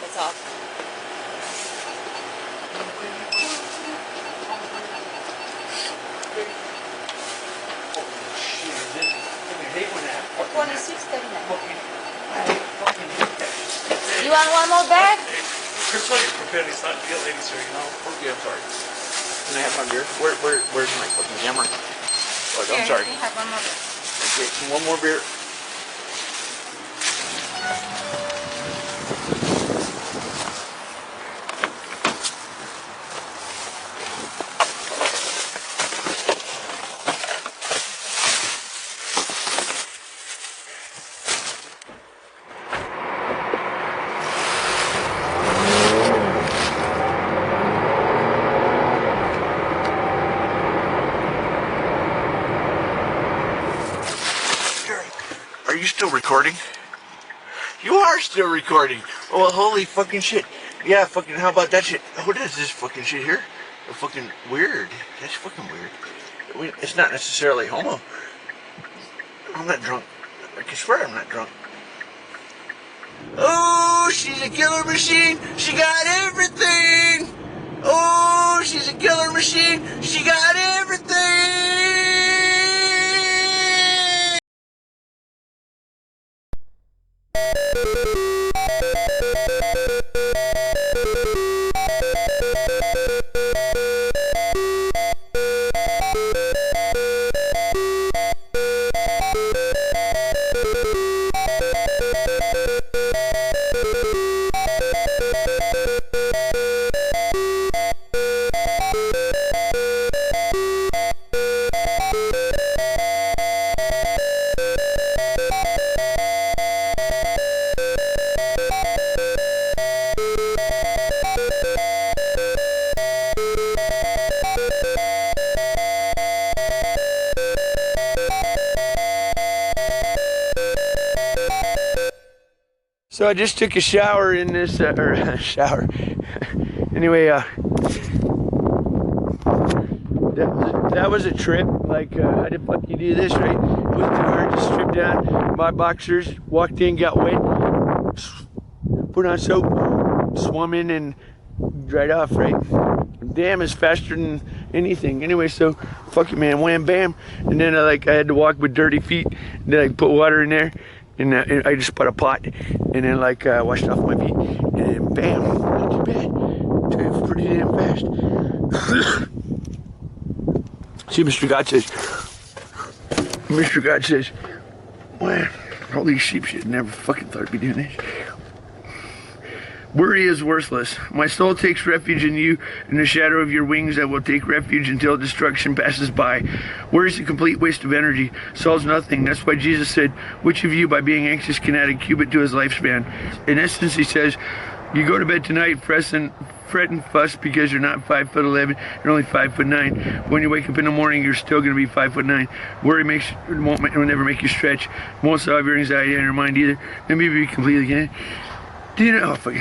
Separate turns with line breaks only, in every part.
it's off. $26.39. You want one more bag?
Chris, like preparing it's not the ladies here, you know.
Okay, I'm sorry. Can I have my beer? Where's my fucking camera? Look, I'm sorry.
You have one more beer.
Okay, one more beer. Are you still recording? You are still recording. Oh, well, holy fucking shit. Yeah, fucking, how about that shit? What is this fucking shit here? Fucking weird. That's fucking weird. It's not necessarily homo. I'm not drunk. I can swear I'm not drunk. Oh, she's a killer machine. She got everything. Oh, she's a killer machine. She got everything. So I just took a shower in this, shower. Anyway, that was a trip. Like, how the fuck you do this, right? Went to her, just stripped down my boxers, walked in, got wet, put on soap, swam in, and dried off, right? Damn, it's faster than anything. Anyway, so fuck it, man, wham bam, and then I had to walk with dirty feet. And then I put water in there. And I just put a pot, and then washed off my feet, and then bam, not too bad. It's pretty damn fast. See, Mr. God says, man, all these sheep shit, never fucking thought I'd be doing this. Worry is worthless. My soul takes refuge in you. In the shadow of your wings I will take refuge until destruction passes by. Worry is a complete waste of energy. Solves nothing. That's why Jesus said, which of you by being anxious can add a cubit to his lifespan? In essence, he says, you go to bed tonight fret and fuss because you're not 5'11", you're only 5'9". When you wake up in the morning, you're still going to be 5'9". Worry will never make you stretch. Won't solve your anxiety and your mind either. Let me be completely candid. Do you know? Oh, fuck.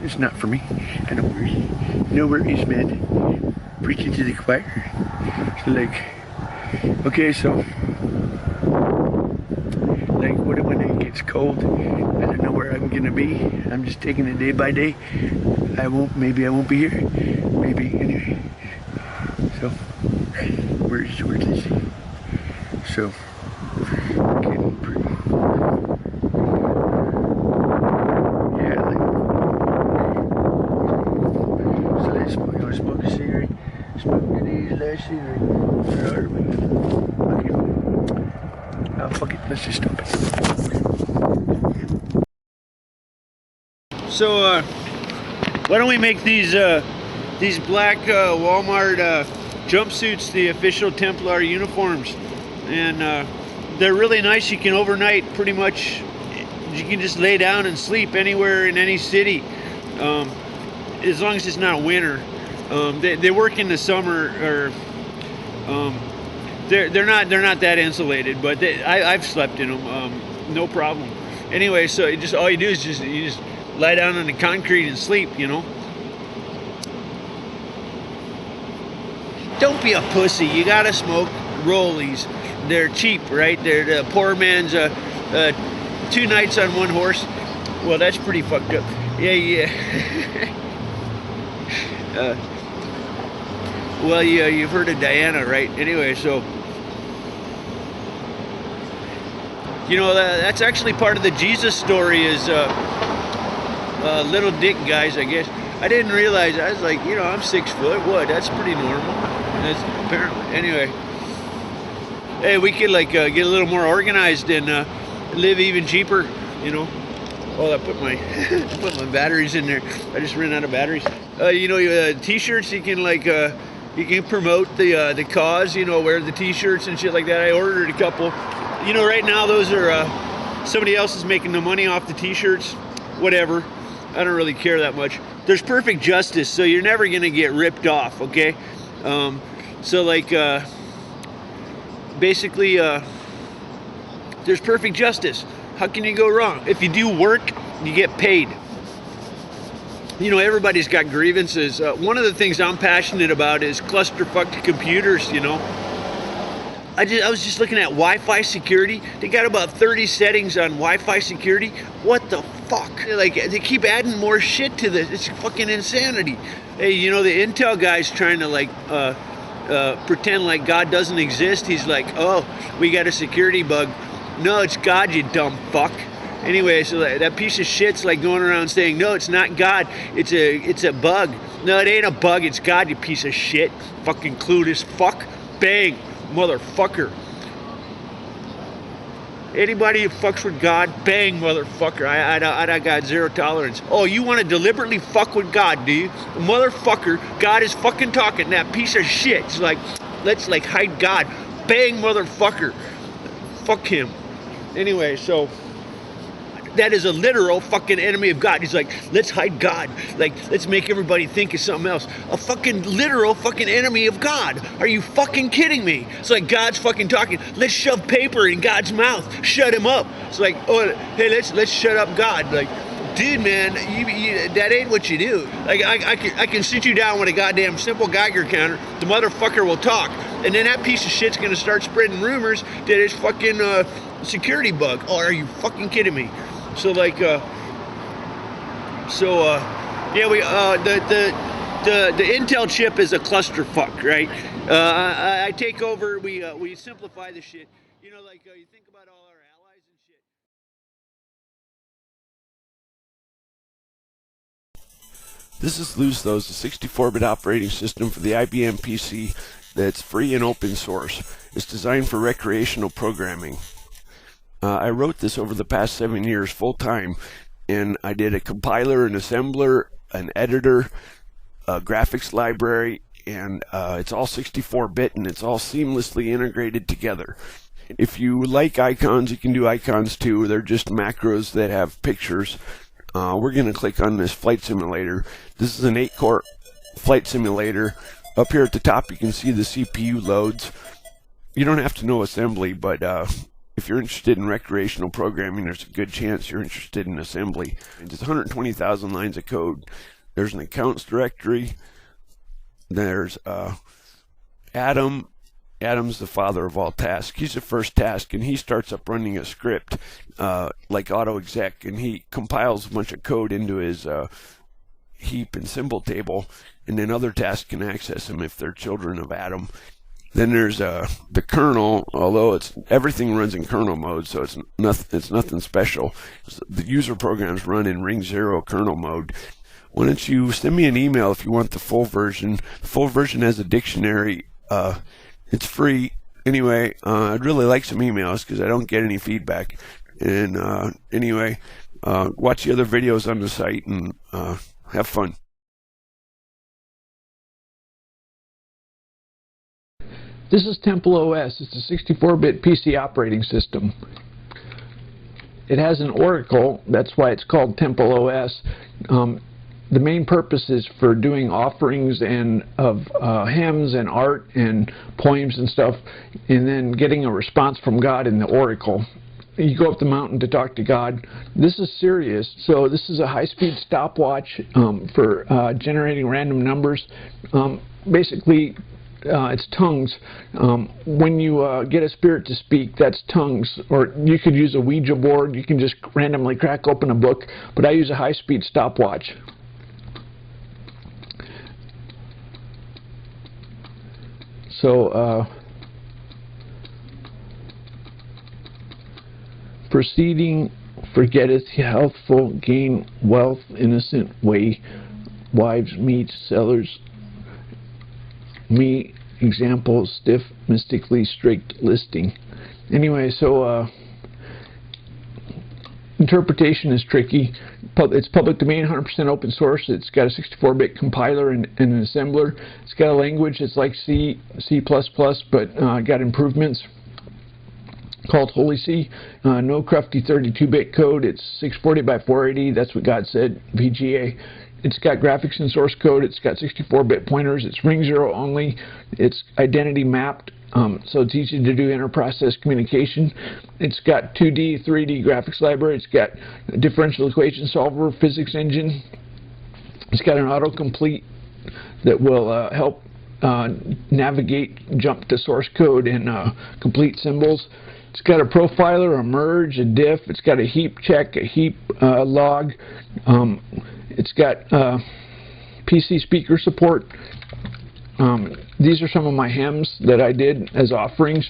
It's not for me. I don't worry. No worries, man. Preaching to the choir. So, okay, so, when it gets cold, I don't know where I'm gonna be. I'm just taking it day by day. Maybe I won't be here. Maybe, anyway. So, where's this? So, getting pretty. Smoke a cigarette. Smoke these last cigarette. Okay. Oh, fuck it. Let's just stop it. So, why don't we make these black Walmart jumpsuits the official Templar uniforms? And they're really nice. You can overnight pretty much. You can just lay down and sleep anywhere in any city, as long as it's not winter. They work in the summer, or they're not that insulated, but I've slept in them, no problem. Anyway, so all you do is you just lie down on the concrete and sleep, you know. Don't be a pussy. You gotta smoke rollies. They're cheap, right? They're the poor man's 2 nights on one horse. Well, that's pretty fucked up. Yeah. Well, you've heard of Diana, right? Anyway, so you know that's actually part of the Jesus story is little dick guys, I guess. I didn't realize. I was like, I'm 6 foot. What? That's pretty normal. That's apparently. Anyway, hey, we could like get a little more organized and live even cheaper, Oh, I put my put my batteries in there. I just ran out of batteries. T-shirts. You can like you can promote the cause. Wear the T-shirts and shit like that. I ordered a couple. Right now those are somebody else is making the money off the T-shirts. Whatever. I don't really care that much. There's perfect justice, so you're never gonna get ripped off. Okay. So like basically there's perfect justice. How can you go wrong? If you do work, you get paid. Everybody's got grievances. One of the things I'm passionate about is clusterfuck computers, I was just looking at Wi-Fi security. They got about 30 settings on Wi-Fi security. What the fuck? Like, they keep adding more shit to this. It's fucking insanity. Hey, the Intel guy's trying to like pretend like God doesn't exist. He's like, oh, we got a security bug. No, it's God, you dumb fuck. Anyway, so that piece of shit's like going around saying, no, it's not God, it's a bug. No, it ain't a bug, it's God, you piece of shit. Fucking clueless fuck. Bang, motherfucker. Anybody who fucks with God, bang, motherfucker. I got zero tolerance. Oh, you want to deliberately fuck with God, do you? Motherfucker, God is fucking talking. That piece of shit. It's like, let's like hide God. Bang, motherfucker. Fuck him. Anyway, so that is a literal fucking enemy of God. He's like, let's hide God. Like, let's make everybody think it's something else. A fucking literal fucking enemy of God. Are you fucking kidding me? It's like God's fucking talking. Let's shove paper in God's mouth. Shut him up. It's like, oh, hey, let's shut up God. Like, dude, man, you that ain't what you do. Like, I can sit you down with a goddamn simple Geiger counter. The motherfucker will talk. And then that piece of shit's gonna start spreading rumors that it's fucking security bug. Oh, are you fucking kidding me? So like, yeah, we the Intel chip is a clusterfuck, right? I take over. We simplify the shit. You think about all our allies and shit. This is Luzthos, a 64-bit operating system for the IBM PC that's free and open source. It's designed for recreational programming. I wrote this over the past 7 years full time, and I did a compiler, an assembler, an editor, a graphics library, and it's all 64-bit and it's all seamlessly integrated together. If you like icons, you can do icons too. They're just macros that have pictures. We're going to click on this flight simulator. This is an 8-core flight simulator. Up here at the top, you can see the CPU loads. You don't have to know assembly, but if you're interested in recreational programming, there's a good chance you're interested in assembly. It's 120,000 lines of code. There's an accounts directory. There's Adam. Adam's the father of all tasks. He's the first task, and he starts up running a script like AutoExec, and he compiles a bunch of code into his heap and symbol table, and then other tasks can access them if they're children of Adam. Then there's the kernel, although everything runs in kernel mode, so it's nothing special. The user programs run in Ring 0 kernel mode. Why don't you send me an email if you want the full version? The full version has a dictionary. It's free. Anyway, I'd really like some emails because I don't get any feedback. And anyway, watch the other videos on the site and have fun.
This is TempleOS. It's a 64-bit PC operating system. It has an oracle. That's why it's called TempleOS. The main purpose is for doing offerings and of hymns and art and poems and stuff, and then getting a response from God in the oracle. You go up the mountain to talk to God. This is serious. So this is a high-speed stopwatch for generating random numbers. Basically, it's tongues. When you get a spirit to speak, that's tongues. Or you could use a Ouija board. You can just randomly crack open a book. But I use a high-speed stopwatch. So, proceeding, forgetteth healthful, gain wealth, innocent way, wives, meats, sellers, me, example, stiff, mystically strict listing. Anyway, so interpretation is tricky. It's public domain, 100% open source. It's got a 64-bit compiler and an assembler. It's got a language that's like C, C++, but got improvements called Holy C. No crufty 32-bit code. It's 640 by 480. That's what God said, VGA. It's got graphics and source code. It's got 64-bit pointers. It's ring 0 only. It's identity mapped, so it's easy to do inter-process communication. It's got 2D, 3D graphics library. It's got a differential equation solver, physics engine. It's got an autocomplete that will help navigate, jump to source code and complete symbols. It's got a profiler, a merge, a diff. It's got a heap check, a heap log. It's got PC speaker support. These are some of my hymns that I did as offerings.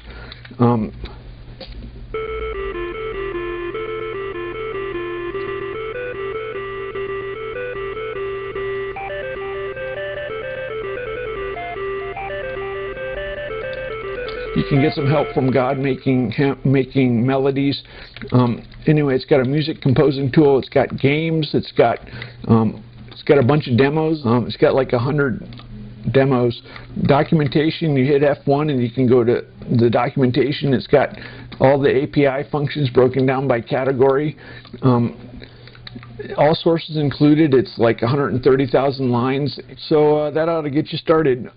You can get some help from God making melodies. Anyway, it's got a music composing tool. It's got games. It's got a bunch of demos. It's got like 100 demos. Documentation. You hit F1 and you can go to the documentation. It's got all the API functions broken down by category. All sources included. It's like 130,000 lines. So that ought to get you started.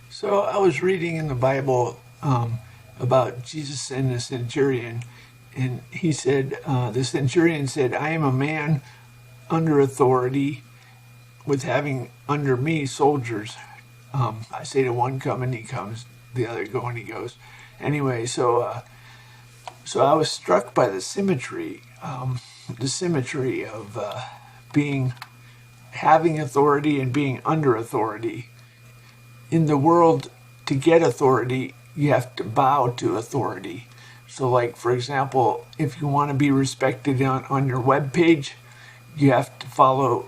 So I was reading in the Bible about Jesus and the centurion, and he said, the centurion said, I am a man under authority with having under me soldiers. I say to one, come, and he comes, the other, go, and he goes. Anyway, so I was struck by the symmetry of having authority and being under authority. In the world, to get authority, you have to bow to authority. So like, for example, if you want to be respected on your web page, you have to follow,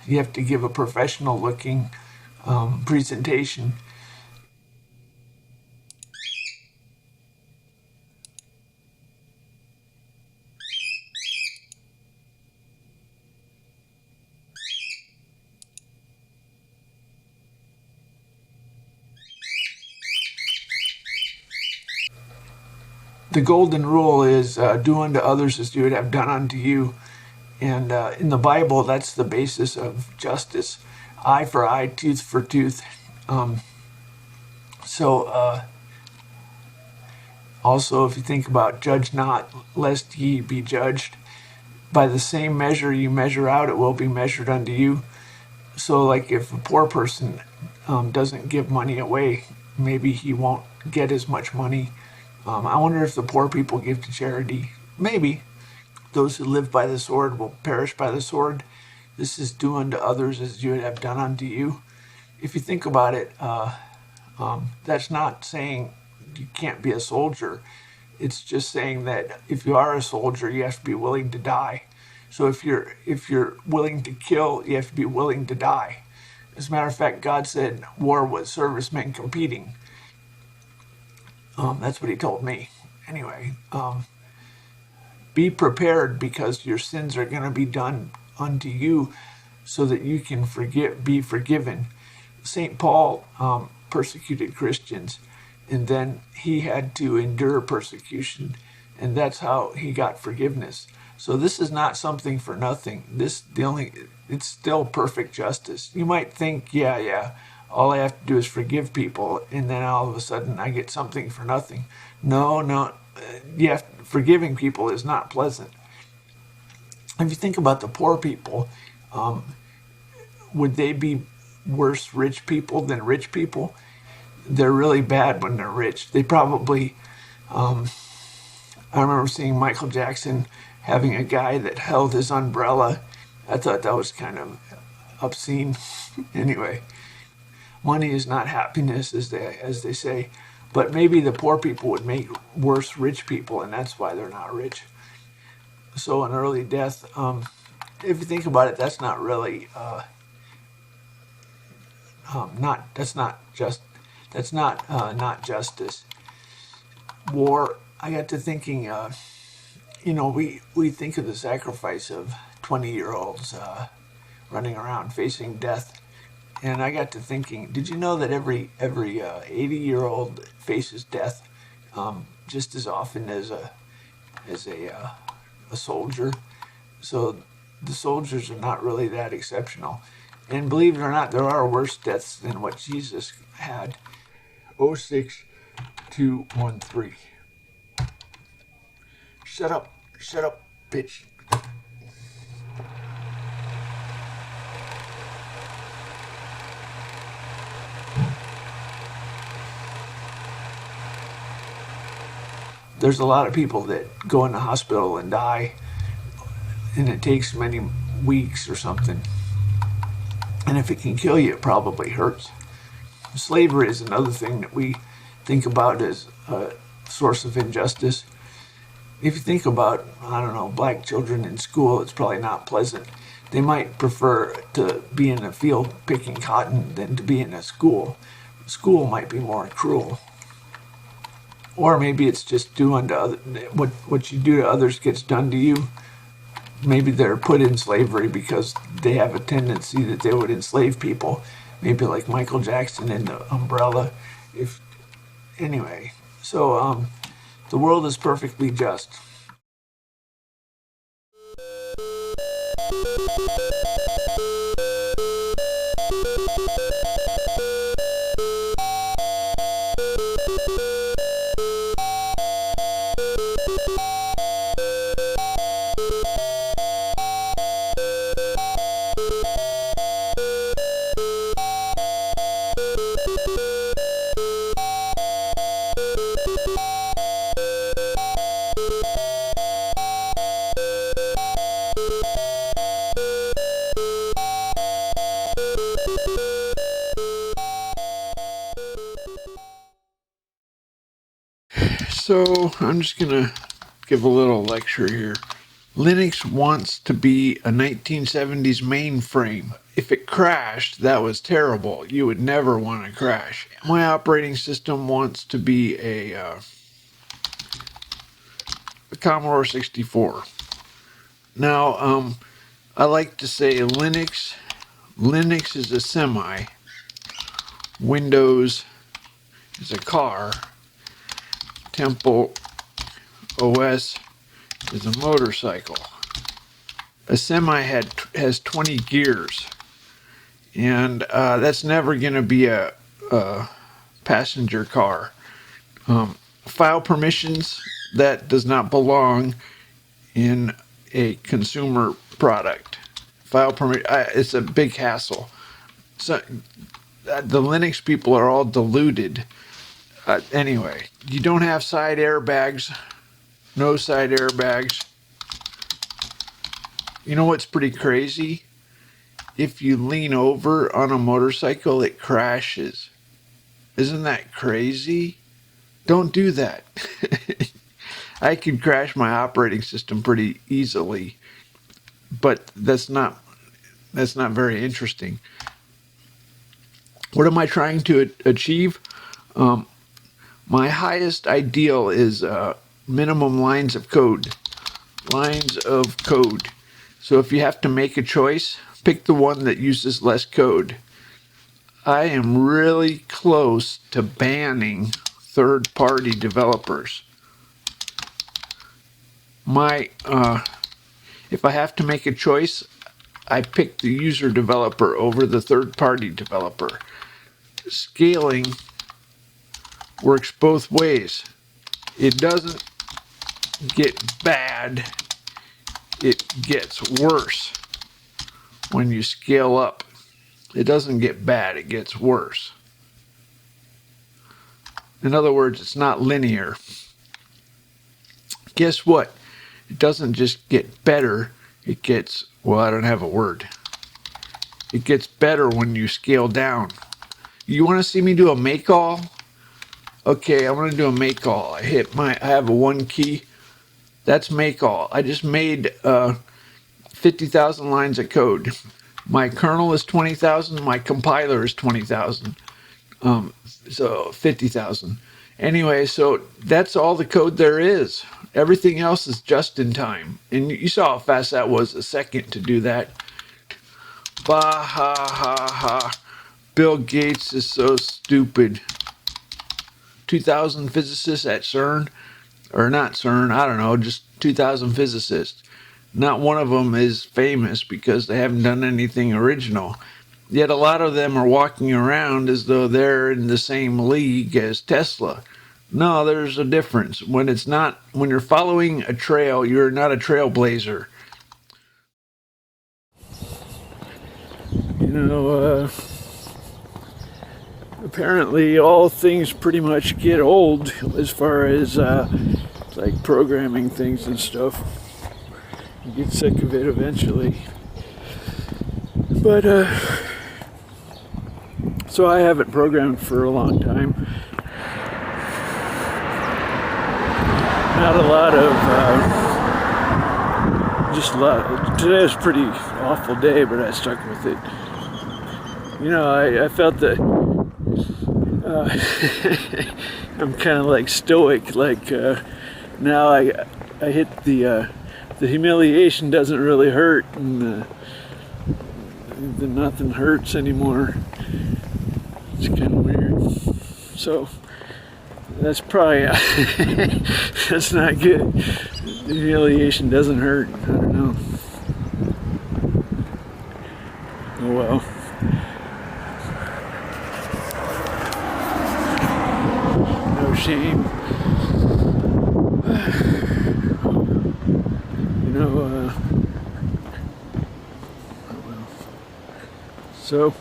you have to give a professional looking presentation. The golden rule is do unto others as you would have done unto you. And in the Bible, that's the basis of justice. Eye for eye, tooth for tooth. Also, if you think about judge not, lest ye be judged. By the same measure you measure out, it will be measured unto you. So like if a poor person doesn't give money away, maybe he won't get as much money. I wonder if the poor people give to charity. Maybe. Those who live by the sword will perish by the sword. This is do unto others as you would have done unto you. If you think about it, that's not saying you can't be a soldier. It's just saying that if you are a soldier, you have to be willing to die. So if you're willing to kill, you have to be willing to die. As a matter of fact, God said war was servicemen competing. That's what he told me. Anyway, be prepared because your sins are going to be done unto you so that you can be forgiven. St. Paul persecuted Christians, and then he had to endure persecution, and that's how he got forgiveness. So this is not something for nothing. It's still perfect justice. You might think, yeah, all I have to do is forgive people, and then all of a sudden I get something for nothing. No, forgiving people is not pleasant. If you think about the poor people, would they be worse rich people than rich people? They're really bad when they're rich. They probably, I remember seeing Michael Jackson having a guy that held his umbrella. I thought that was kind of obscene. Anyway, money is not happiness, as they say. But maybe the poor people would make worse rich people, and that's why they're not rich. So an early death, if you think about it, that's not really not justice. War. I got to thinking. We think of the sacrifice of 20-year-olds running around facing death, and I got to thinking. Did you know that every 80-year-old faces death just as often as a soldier? So the soldiers are not really that exceptional. And believe it or not, there are worse deaths than what Jesus had. 06213. Shut up, bitch. There's a lot of people that go in the hospital and die, and it takes many weeks or something. And if it can kill you, it probably hurts. Slavery is another thing that we think about as a source of injustice. If you think about, black children in school, it's probably not pleasant. They might prefer to be in a field picking cotton than to be in a school. School might be more cruel. Or maybe it's just do unto other, what you do to others gets done to you. Maybe they're put in slavery because they have a tendency that they would enslave people. Maybe like Michael Jackson in the umbrella. So the world is perfectly just. So I'm just going to give a little lecture here. Linux wants to be a 1970s mainframe. If it crashed, that was terrible. You would never want to crash. My operating system wants to be a Commodore 64. Now, I like to say Linux is a semi. Windows is a car. TempleOS is a motorcycle. A semi has 20 gears, and that's never going to be a passenger car. File permissions, that does not belong in a consumer product. It's a big hassle. So the Linux people are all deluded. Anyway, you don't have side airbags. No side airbags. You know what's pretty crazy? If you lean over on a motorcycle, it crashes. Isn't that crazy? Don't do that. I can crash my operating system pretty easily, but that's not very interesting. What am I trying to achieve? My highest ideal is minimum lines of code. Lines of code. So if you have to make a choice, pick the one that uses less code. I am really close to banning third-party developers. If I have to make a choice, I pick the user developer over the third-party developer. Scaling works both ways. It doesn't get bad, it gets worse when you scale up. It doesn't get bad, it gets worse. In other words, it's not linear. Guess what? It doesn't just get better, it gets, well, I don't have a word. It gets better when you scale down. You want to see me do a make all? Okay, I'm going to do a make all. I have a 1 key. That's make all. I just made 50,000 lines of code. My kernel is 20,000. My compiler is 20,000. So 50,000. Anyway, so that's all the code there is. Everything else is just in time. And you saw how fast that was, a second to do that. Bah ha ha ha. Bill Gates is so stupid. 2,000 physicists at CERN, or not CERN, I don't know, just 2,000 physicists. Not one of them is famous because they haven't done anything original. Yet a lot of them are walking around as though they're in the same league as Tesla. No, there's a difference. When you're following a trail, you're not a trailblazer. You know, apparently all things pretty much get old as far as like programming things and stuff. You get sick of it eventually. But so I haven't programmed for a long time. Not a lot of just a lot. Today was a pretty awful day, but I stuck with it. You know, I felt that I'm kind of like stoic. Like now I hit the humiliation doesn't really hurt, and the nothing hurts anymore. It's kind of weird. So that's probably that's not good. The humiliation doesn't hurt. I don't know. Oh well. No shame. You know, oh well. So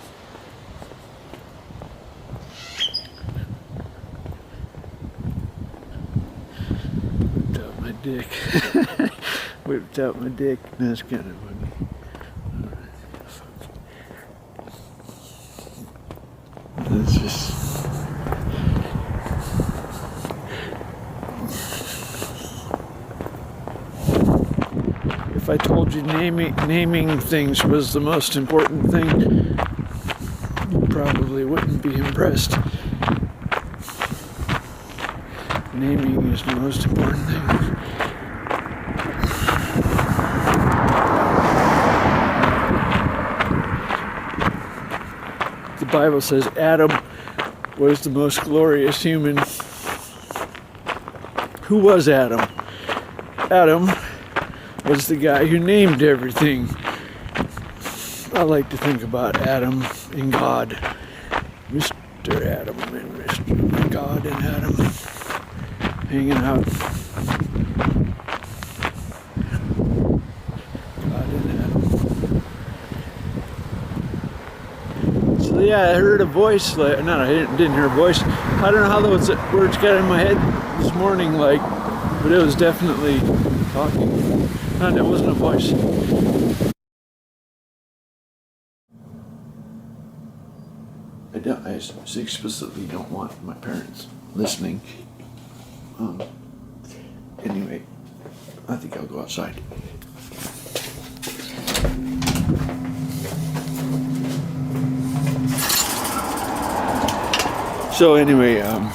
whipped out my dick. Whipped out my dick. That's kind of funny. It's just if I told you naming things was the most important thing, you probably wouldn't be impressed. Naming is the most important thing. The Bible says Adam was the most glorious human. Who was Adam? Adam was the guy who named everything. I like to think about Adam and God. Mr. Adam and Mr. God and Adam hanging out. God and Adam. So yeah, I heard a voice. I didn't hear a voice. I don't know how those words got in my head this morning, but it was definitely talking. And it wasn't a voice. I explicitly don't want my parents listening. Anyway, I think I'll go outside. So anyway, I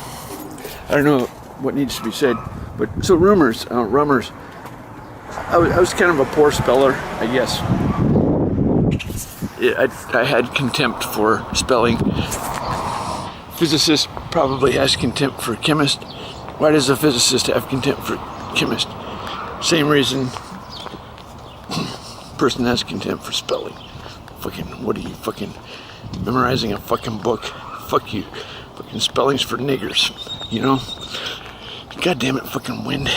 don't know what needs to be said, but so rumors. I was kind of a poor speller, I guess. I had contempt for spelling. Physicist probably has contempt for chemist. Why does a physicist have contempt for chemist? Same reason person has contempt for spelling. What are you memorizing a fucking book? Fuck you. Fucking spelling's for niggers, you know? God damn it, fucking wind.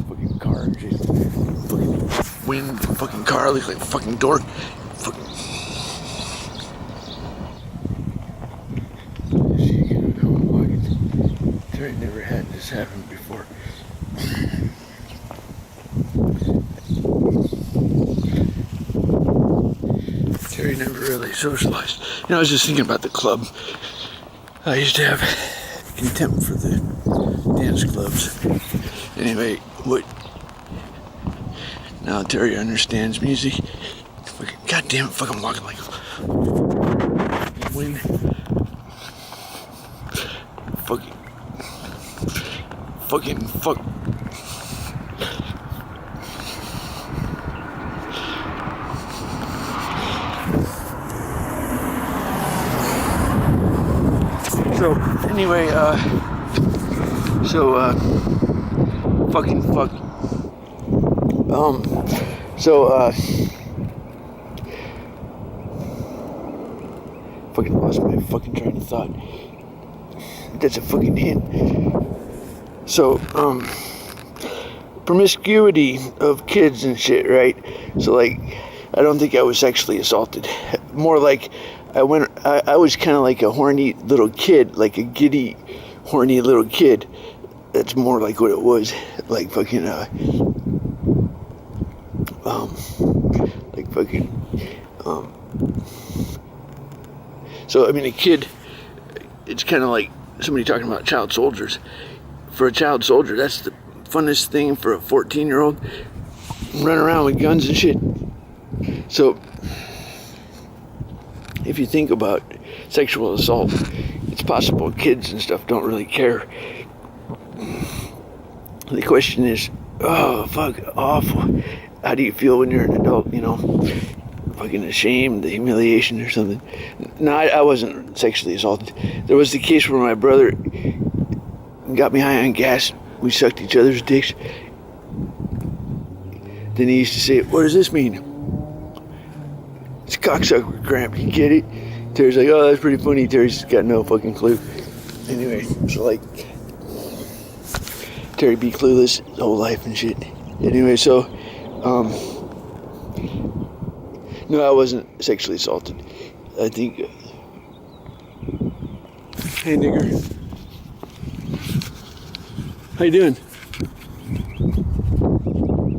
Fucking car. Fucking
wind, fucking car, look like a fucking dork. Fucking. Terry never had this happen before. Terry never really socialized. You know, I was just thinking about the club. I used to have contempt for the dance clubs. Anyway, what? Now Terry understands music. Fucking, God damn it, fucking walking like wind. Fucking fuck. So anyway, fucking fuck. Fucking lost my fucking train of thought. That's a fucking hint. So, promiscuity of kids and shit, right? So, like, I don't think I was sexually assaulted. More like, I was kind of like a horny little kid, like a giddy, horny little kid. That's more like what it was. Like fucking, so, I mean, a kid, it's kind of like somebody talking about child soldiers. For a child soldier, that's the funnest thing for a 14-year-old. Run around with guns and shit. So, if you think about sexual assault, it's possible kids and stuff don't really care. The question is, oh, fuck, awful. How do you feel when you're an adult, you know? Fucking ashamed, the humiliation or something. No, I wasn't sexually assaulted. There was the case where my brother got me high on gas. We sucked each other's dicks. Then he used to say, what does this mean? It's cocksucker cramp, you get it? Terry's like, oh, that's pretty funny. Terry's got no fucking clue. Anyway, so like, Terry be clueless his whole life and shit. Anyway, so, no, I wasn't sexually assaulted. I think, hey nigger. How you doing?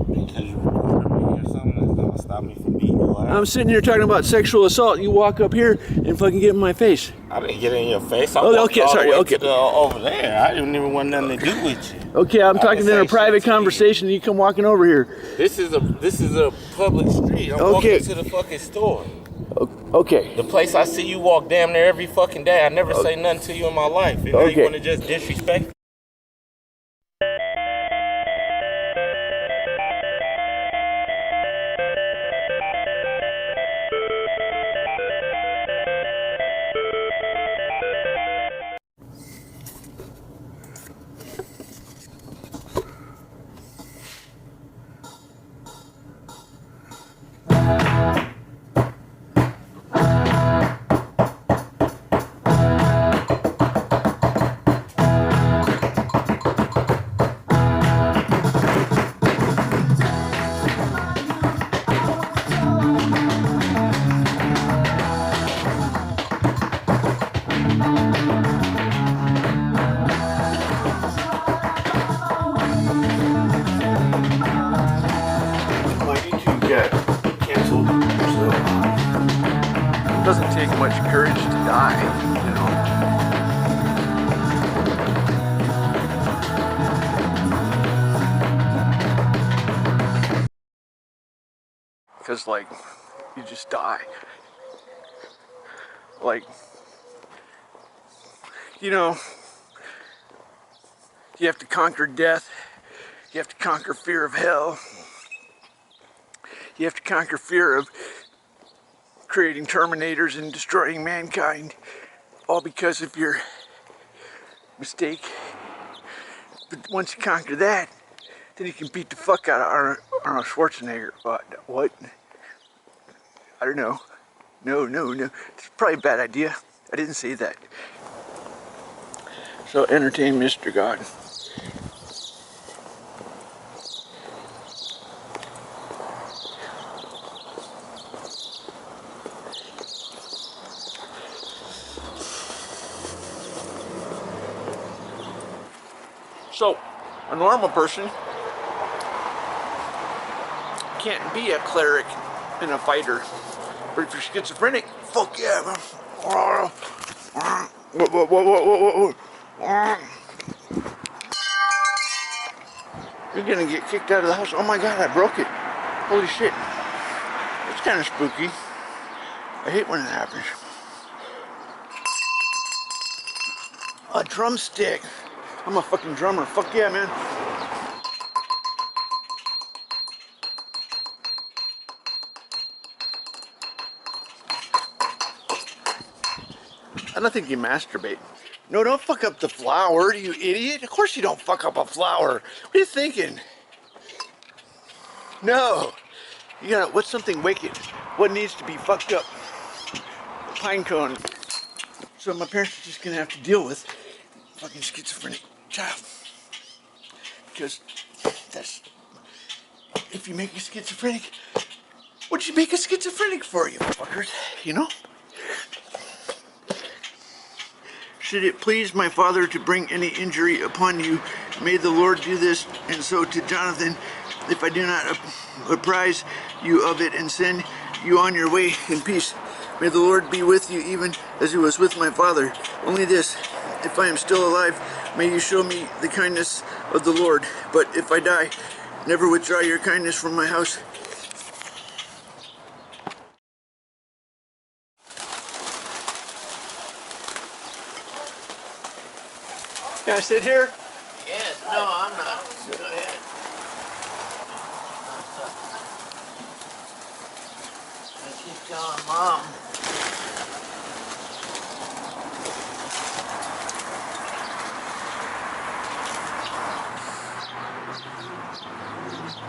Because you recorded me or something that's gonna stop me from beating your ass.
I'm sitting here talking about sexual assault. You walk up here and fucking get in my face.
I didn't get in your face. I
Oh,
walked
okay,
all
sorry,
the way
okay.
to over there. I didn't even want nothing to do with you.
Okay, I'm
I
talking
didn't
in a
say
private
shit to you.
conversation and you come walking over here.
This is a public street. I'm
Okay.
walking to the fucking store.
Okay.
The place I see you walk damn near every fucking day. I never say nothing to you in my life. And now
Okay.
you want to just disrespect me?
My YouTube got canceled, so it doesn't take much courage to die, you know. Because, like, you just die. Like, you know, you have to conquer death. You have to conquer fear of hell. You have to conquer fear of creating Terminators and destroying mankind, all because of your mistake. But once you conquer that, then you can beat the fuck out of Arnold Schwarzenegger. What? I don't know. No. It's probably a bad idea. I didn't say that. So entertain Mr. God. So, a normal person can't be a cleric and a fighter. But if you're schizophrenic, fuck yeah, man. You're gonna get kicked out of the house. Oh my god, I broke it. Holy shit. It's kind of spooky. I hate when it happens. A drumstick. I'm a fucking drummer. Fuck yeah, man. I don't think you masturbate. No, don't fuck up the flower, you idiot. Of course you don't fuck up a flower. What are you thinking? No. You gotta, what's something wicked? What needs to be fucked up? A pine cone. So my parents are just gonna have to deal with fucking schizophrenic child. Because that's, if you make a schizophrenic, what'd you make a schizophrenic for, you fuckers? You know? Should it please my father to bring any injury upon you, may the Lord do this, and so to Jonathan, if I do not apprise you of it and send you on your way in peace. May the Lord be with you even as he was with my father. Only this, if I am still alive, may you show me the kindness of the Lord. But if I die, never withdraw your kindness from my house. Can I sit here?
Yes, no, I'm not. Go ahead. I keep telling Mom.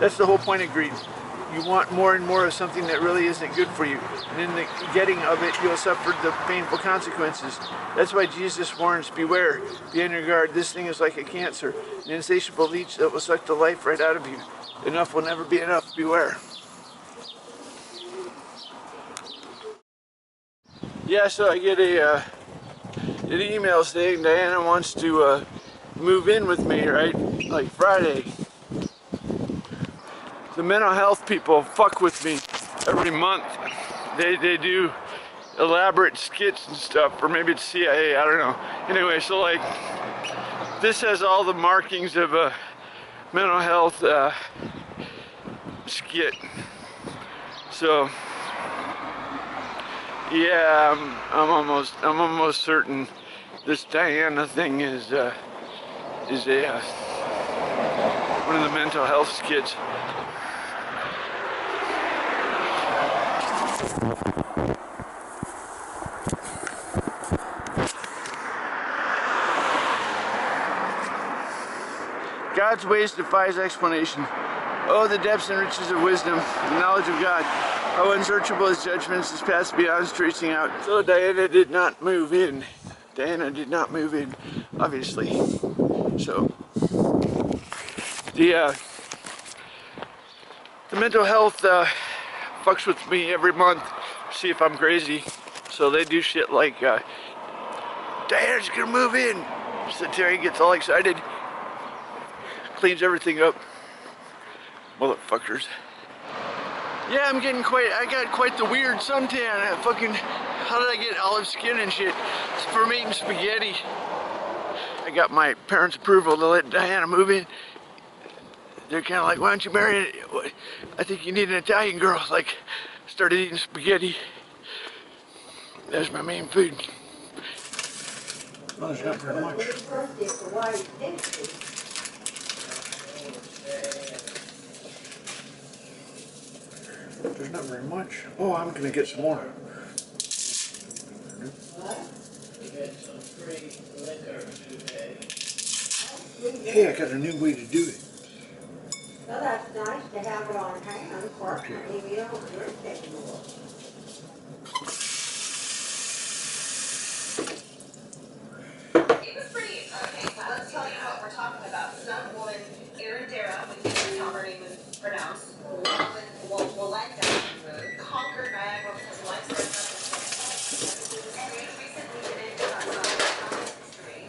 That's the whole point of greed. You want more and more of something that really isn't good for you. And in the getting of it, you'll suffer the painful consequences. That's why Jesus warns, beware, be on your guard. This thing is like a cancer, an insatiable leech that will suck the life right out of you. Enough will never be enough. Beware. Yeah, so I get an email saying Diana wants to move in with me, right? Like Friday. The mental health people fuck with me every month. They do elaborate skits and stuff, or maybe it's CIA, I don't know. Anyway, so like, this has all the markings of a mental health skit. So, yeah, I'm almost certain this Diana thing is a one of the mental health skits. God's ways defies explanation. Oh, the depths and riches of wisdom, the knowledge of God. How unsearchable his judgments is past beyond tracing out. So Diana did not move in. Diana did not move in, obviously. So the mental health fucks with me every month, see if I'm crazy. So they do shit like, Diana's gonna move in. So Terry gets all excited. Cleans everything up. Motherfuckers. Yeah, I got quite the weird suntan. How did I get olive skin and shit? It's from eating spaghetti. I got my parents' approval to let Diana move in. They're kind of like, why don't you marry it? I think you need an Italian girl. Like, started eating spaghetti. That's my main food. Well, there's not very much. There's not very much. Oh, I'm gonna get some more. Hey, I got a new way to do it.
Well, that's nice to have it on hand. Unfortunately, we don't drink anymore.
It was pretty okay. So let's tell you what we're talking about. Some woman, Arendera, we can't tell her name is pronounced. Will like that. Conquered Niagara with his life sentence. And he recently did it history.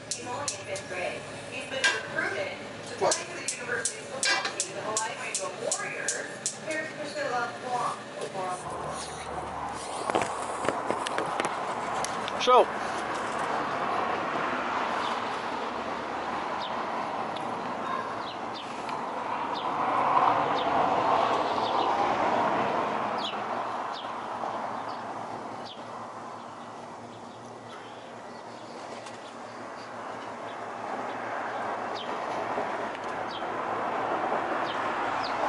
He's only in 5th grade. He's been recruited
So,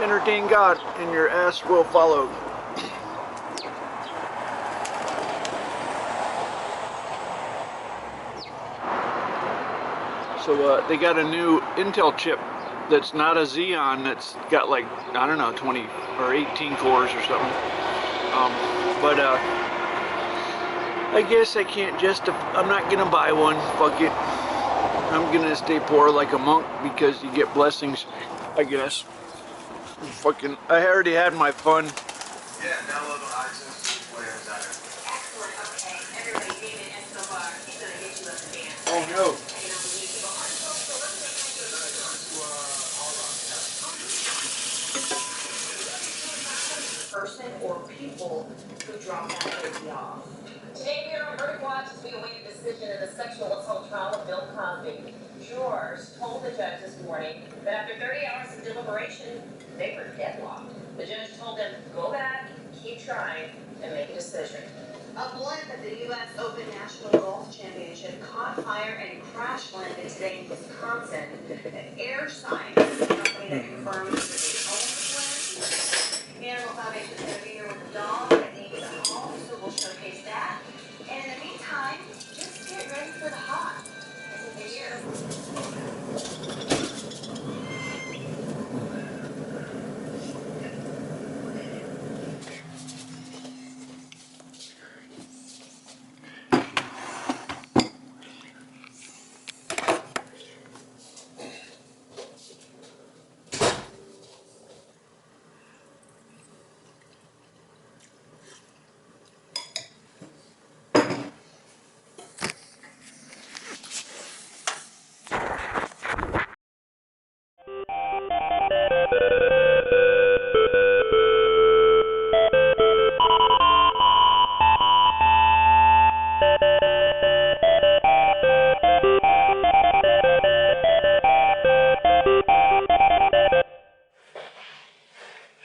entertain God and your ass will follow. So they got a new Intel chip that's not a Xeon, that's got like, I don't know, 20 or 18 cores or something. But I guess I can't I'm not gonna buy one, fuck it. I'm gonna stay poor like a monk because you get blessings, I guess. Fucking, I already had my fun.
Yeah, download the iTunes players out.
Excellent. Okay. Everybody, David Escobar, he's gonna get you up and dance.
Oh no.
Person or people who drop that baby off. Today here on Verdict Watch as we await a decision in the sexual assault trial of Bill Cosby. Jurors told the judge this morning that after 30 hours of deliberation, they were deadlocked. The judge told them, go back, keep trying, and make a decision. A blimp at the U.S. Open National Golf Championship caught fire and crash landed today in Wisconsin. Air Science, the company that confirmed that they own the blimp. Animal Foundation is going to be here with the dog that needs a home, so we'll showcase that. And in the meantime, just get ready for the hot. This is the year.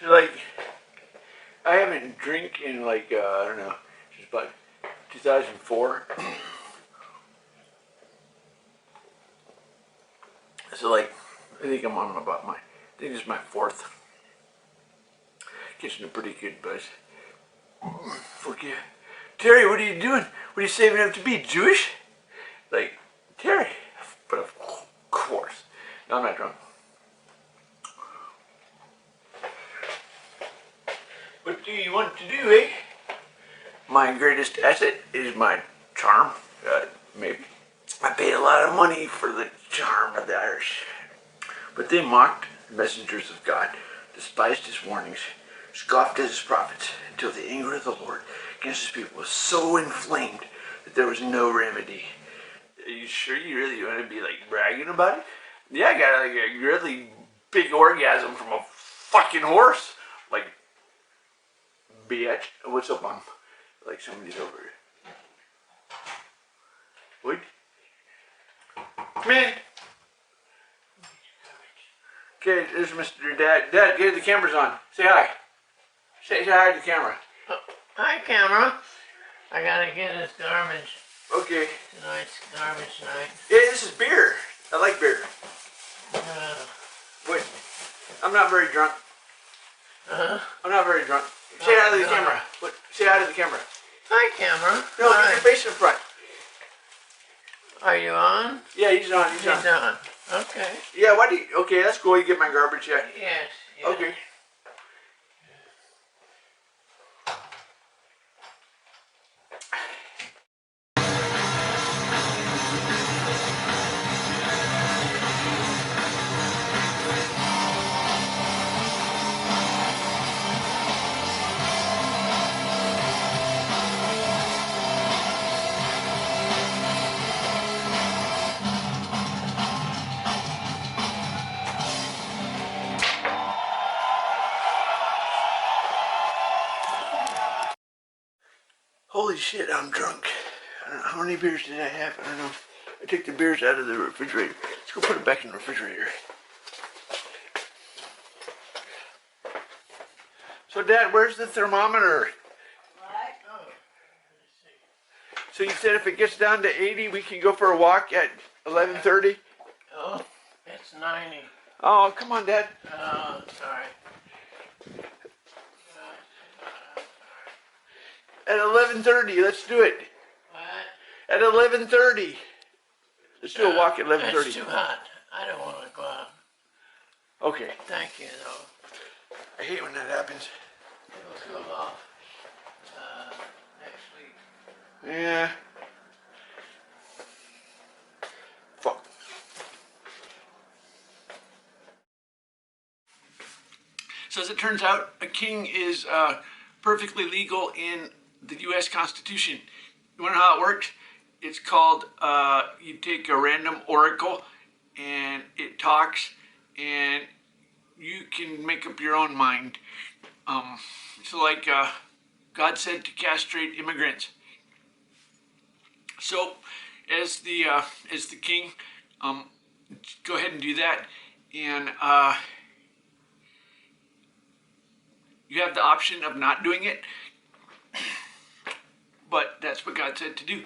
Like, I haven't drank in like, I don't know, since about 2004. So like, I think I'm on about I think this is my fourth. Getting a pretty good buzz. Fuck yeah. Terry, what are you doing? What are you saving up to be, Jewish? Like, Terry. But of course. No, I'm not drunk. What do you want to do, eh? My greatest asset is my charm. Maybe. I paid a lot of money for the charm of the Irish. But they mocked the messengers of God, despised his warnings, scoffed at his prophets, until the anger of the Lord against his people was so inflamed that there was no remedy. Are you sure you really want to be like bragging about it? Yeah, I got like a really big orgasm from a fucking horse. Like, bitch. What's up, Mom? Like somebody's over here. What? Come in. Okay, this is Mr. Dad. Dad, get the cameras on. Say hi. Say hi to the camera.
Hi, camera. I gotta get this garbage.
Okay.
Tonight's garbage night.
Yeah, this is beer. I like beer. Wait, I'm not very drunk. I'm not very drunk. Say hi to the camera. What? Say hi to the camera.
Hi, camera.
No,
Hi.
get your face in front.
Are you on?
Yeah, he's on. He's on.
He's on. Okay.
Yeah, why do you? Okay, that's cool. You get my garbage. Yeah.
Yes. yes.
Okay. Holy shit, I'm drunk. I don't know, how many beers did I have? I don't know. I took the beers out of the refrigerator. Let's go put it back in the refrigerator. So, Dad, where's the thermometer?
Right? Oh, let's see.
So you said if it gets down to 80, we can go for a walk at 11:30?
Oh, it's 90.
Oh, come on, Dad.
Oh, sorry.
At 11:30, let's do it.
What?
At 11:30. Let's do a walk at 11:30.
It's too hot. I don't want to go out.
Okay.
Thank you, though.
I hate when that happens.
It'll cool off next week.
Yeah. Fuck. So as it turns out, a king is perfectly legal in the U.S. Constitution. You want to know how it works? It's called, you take a random oracle and it talks and you can make up your own mind. So like God said to castrate immigrants. So as the king, go ahead and do that. And you have the option of not doing it, but that's what God said to do.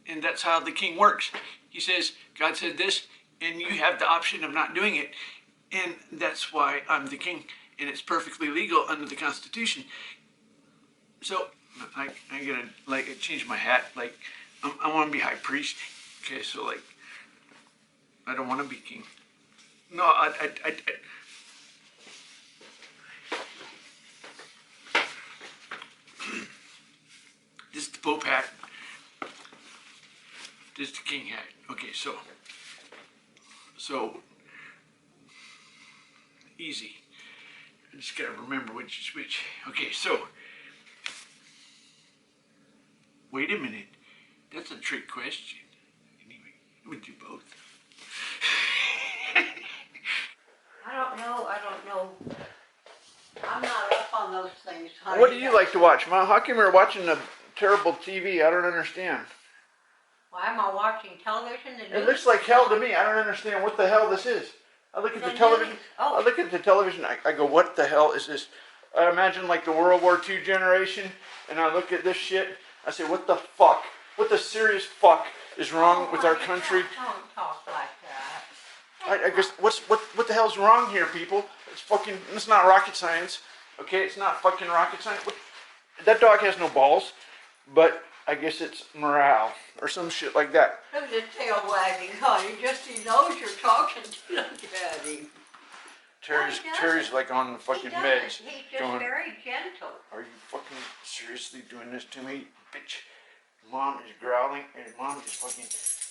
And that's how the king works. He says, God said this, and you have the option of not doing it. And that's why I'm the king. And it's perfectly legal under the Constitution. So, I gotta, like, change my hat. Like, I want to be high priest. Okay, so, like, I don't want to be king. No, this is the Pope hat. This is the king hat. Okay, so easy. I just gotta remember which is which. Okay, so wait a minute. That's a trick question. Anyway, we do both.
I don't know. I'm not up on those things, honey.
What do you like to watch, Ma? How come you're watching a terrible TV? I don't understand.
Why am I watching television?
It looks like hell to me. I don't understand what the hell this is. I look at the television.
Oh.
I look at the television. I go, what the hell is this? I imagine like the World War II generation, and I look at this shit. I say, what the fuck? What the serious fuck is wrong with our country?
Don't talk like that.
I guess what the hell's wrong here, people? It's not rocket science, okay? It's not fucking rocket science. That dog has no balls, but I guess it's morale or some shit like that.
Look at his tail wagging, honey. Just he knows you're talking to look at him.
Terry's like on the fucking meds.
He's just very gentle.
Are you fucking seriously doing this to me, bitch? Mom is growling, and Mom just fucking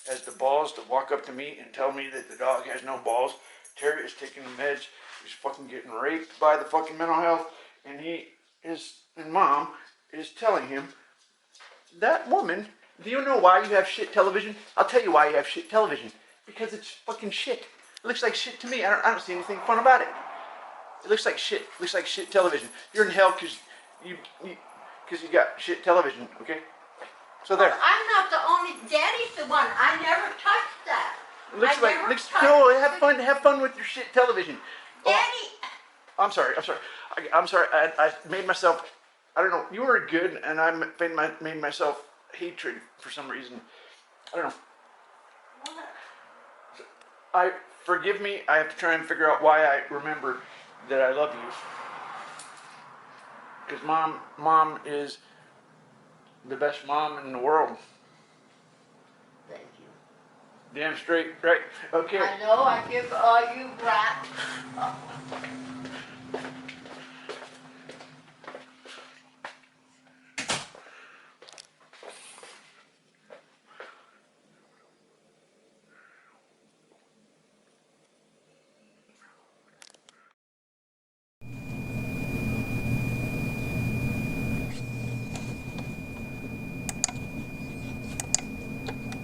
has the balls to walk up to me and tell me that the dog has no balls. Terry is taking the meds. He's fucking getting raped by the fucking mental health, and Mom is telling him, that woman, do you know why you have shit television? I'll tell you why you have shit television. Because it's fucking shit. It looks like shit to me. I don't see anything fun about it. It looks like shit. It looks like shit television. You're in hell because you got shit television, okay? So there.
I'm not the only. Daddy's the one. I never touched that.
Have fun with your shit television.
Daddy.
Oh, I'm sorry. I made myself. I don't know. You were good, and I made myself hatred for some reason. I don't know.
What?
Forgive me. I have to try and figure out why I remember that I love you. Because mom is the best mom in the world.
Thank you.
Damn straight, right? Okay.
I know. I give all you brats.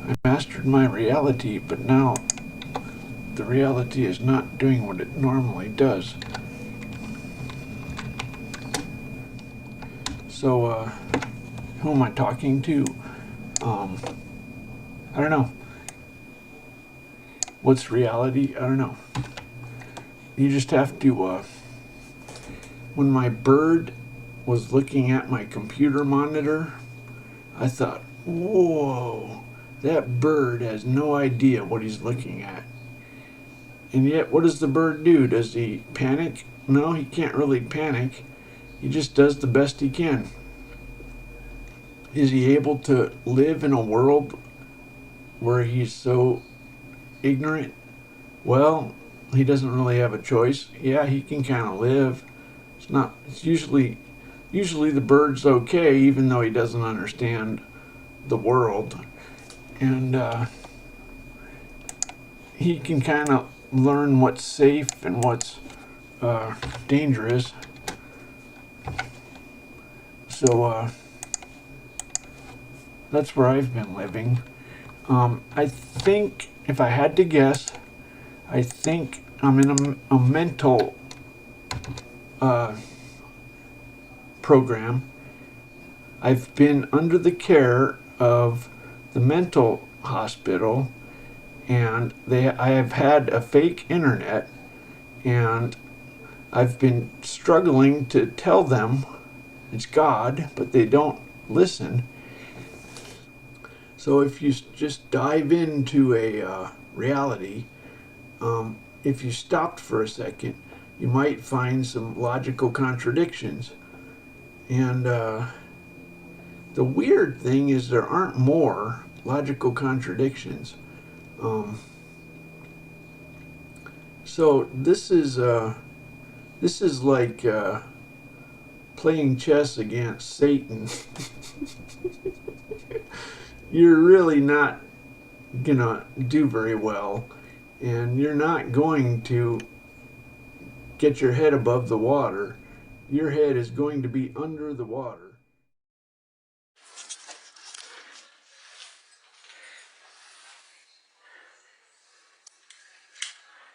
I mastered my reality, but now the reality is not doing what it normally does. So, who am I talking to?
I don't know. What's reality? I don't know. You just have to, when my bird was looking at my computer monitor, I thought, whoa, that bird has no idea what he's looking at. And yet, what does the bird do? Does he panic? No, he can't really panic. He just does the best he can. Is he able to live in a world where he's so ignorant? Well, he doesn't really have a choice. Yeah, he can kind of live. It's usually the bird's okay, even though he doesn't understand the world. And he can kind of learn what's safe and what's dangerous. So that's where I've been living. I think, if I had to guess, I think I'm in a mental program. I've been under the care of the mental hospital, and I have had a fake internet, and I've been struggling to tell them it's God, but they don't listen. So if you just dive into a reality, if you stopped for a second, you might find some logical contradictions. And the weird thing is there aren't more logical contradictions. So this is like playing chess against Satan. You're really not gonna do very well, and you're not going to get your head above the water. Your head is going to be under the water.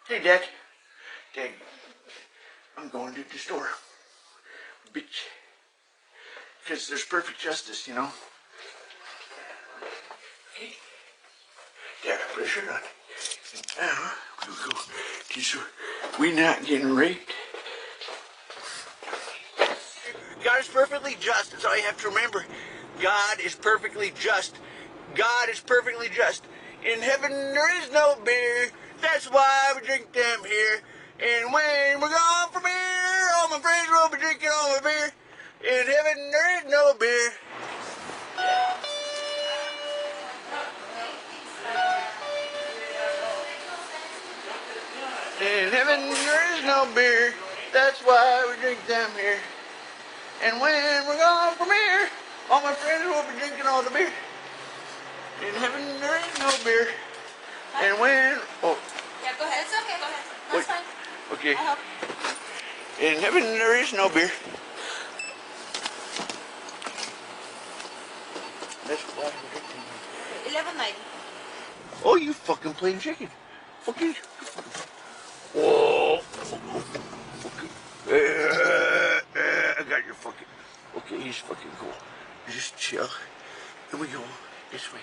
Hey, Dad. Dad, I'm going to the store. Bitch. Because there's perfect justice, you know? Okay. Dad, I put a shirt on. We'll go to the store. We not getting raped. God is perfectly just. That's all you have to remember. God is perfectly just. God is perfectly just. In heaven there is no beer. That's why we drink them here. And when we're gone from here, all my friends will be drinking all my beer. In heaven there is no beer. In heaven there is no beer. That's why we drink them here. And when we're gone from here, all my friends will be drinking all the beer. In heaven there is no beer. And when... Oh.
Yeah, go ahead. It's okay, go ahead. That's fine.
Okay.
I'll help.
In heaven there is no beer. That's why we're drinking.
$11.90.
Oh, you fucking plain chicken. Fucking... Whoa. Fucking... I got your fucking... Okay, he's fucking cool. Just chill. Here we go. This way.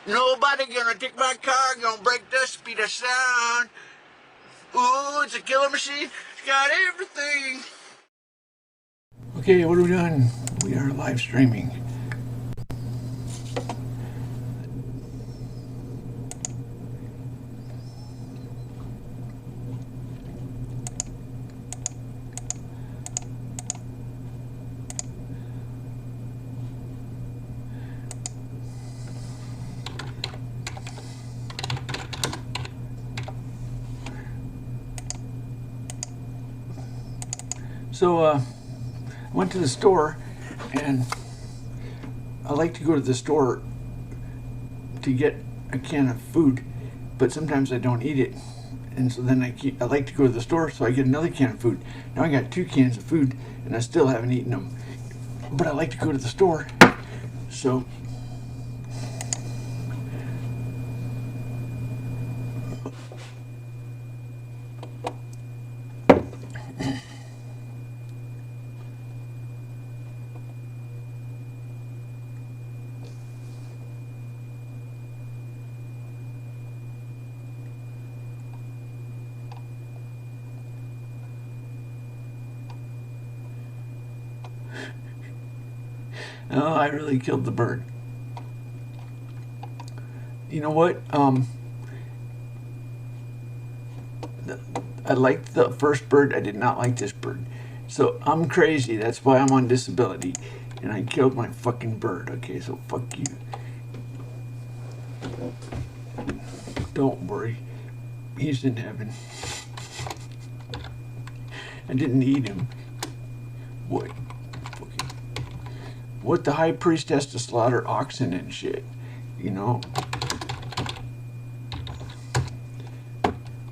Nobody gonna take my car, gonna break the speed of sound. Ooh, it's a killer machine. It's got everything. Okay, what are we doing? We are live streaming. So, I went to the store, and I like to go to the store to get a can of food, but sometimes I don't eat it. And so then I like to go to the store, so I get another can of food. Now I got 2 cans of food, and I still haven't eaten them. But I like to go to the store, so...
I really killed the bird. You know what? I liked the first bird. I did not like this bird. So I'm crazy. That's why I'm on disability. And I killed my fucking bird. Okay, so fuck you. Don't worry. He's in heaven. I didn't eat him. What? What, the high priest has to slaughter oxen and shit, you know?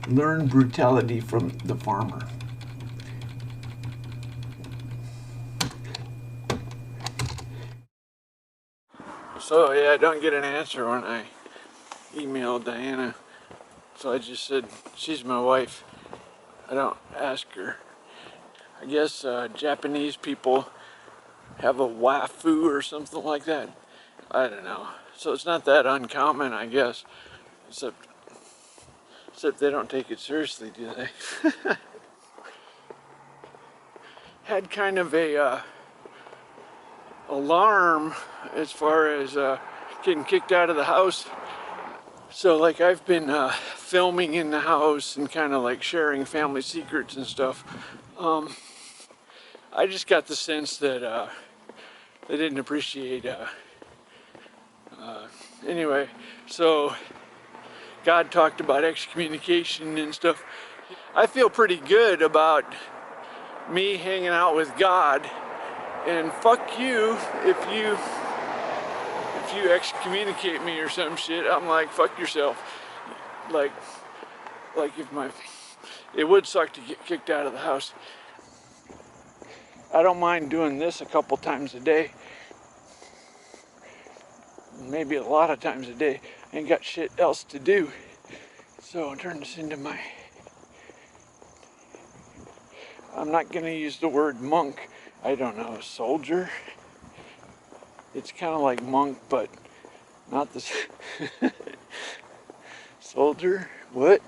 Learn brutality from the farmer. So yeah, I don't get an answer when I email Diana. So I just said, she's my wife. I don't ask her. I guess Japanese people have a waifu or something like that. I don't know. So it's not that uncommon, I guess. Except they don't take it seriously, do they? Had kind of a alarm as far as getting kicked out of the house. So like I've been filming in the house and kind of like sharing family secrets and stuff. I just got the sense that they didn't appreciate anyway, so God talked about excommunication and stuff. I feel pretty good about me hanging out with God, and fuck you if you excommunicate me or some shit. I'm like, fuck yourself. Like if it would suck to get kicked out of the house. I don't mind doing this a couple times a day. Maybe a lot of times a day. Ain't got shit else to do. So I'll turn this into my... I'm not gonna use the word monk. I don't know, soldier? It's kind of like monk, but not the... Soldier? What?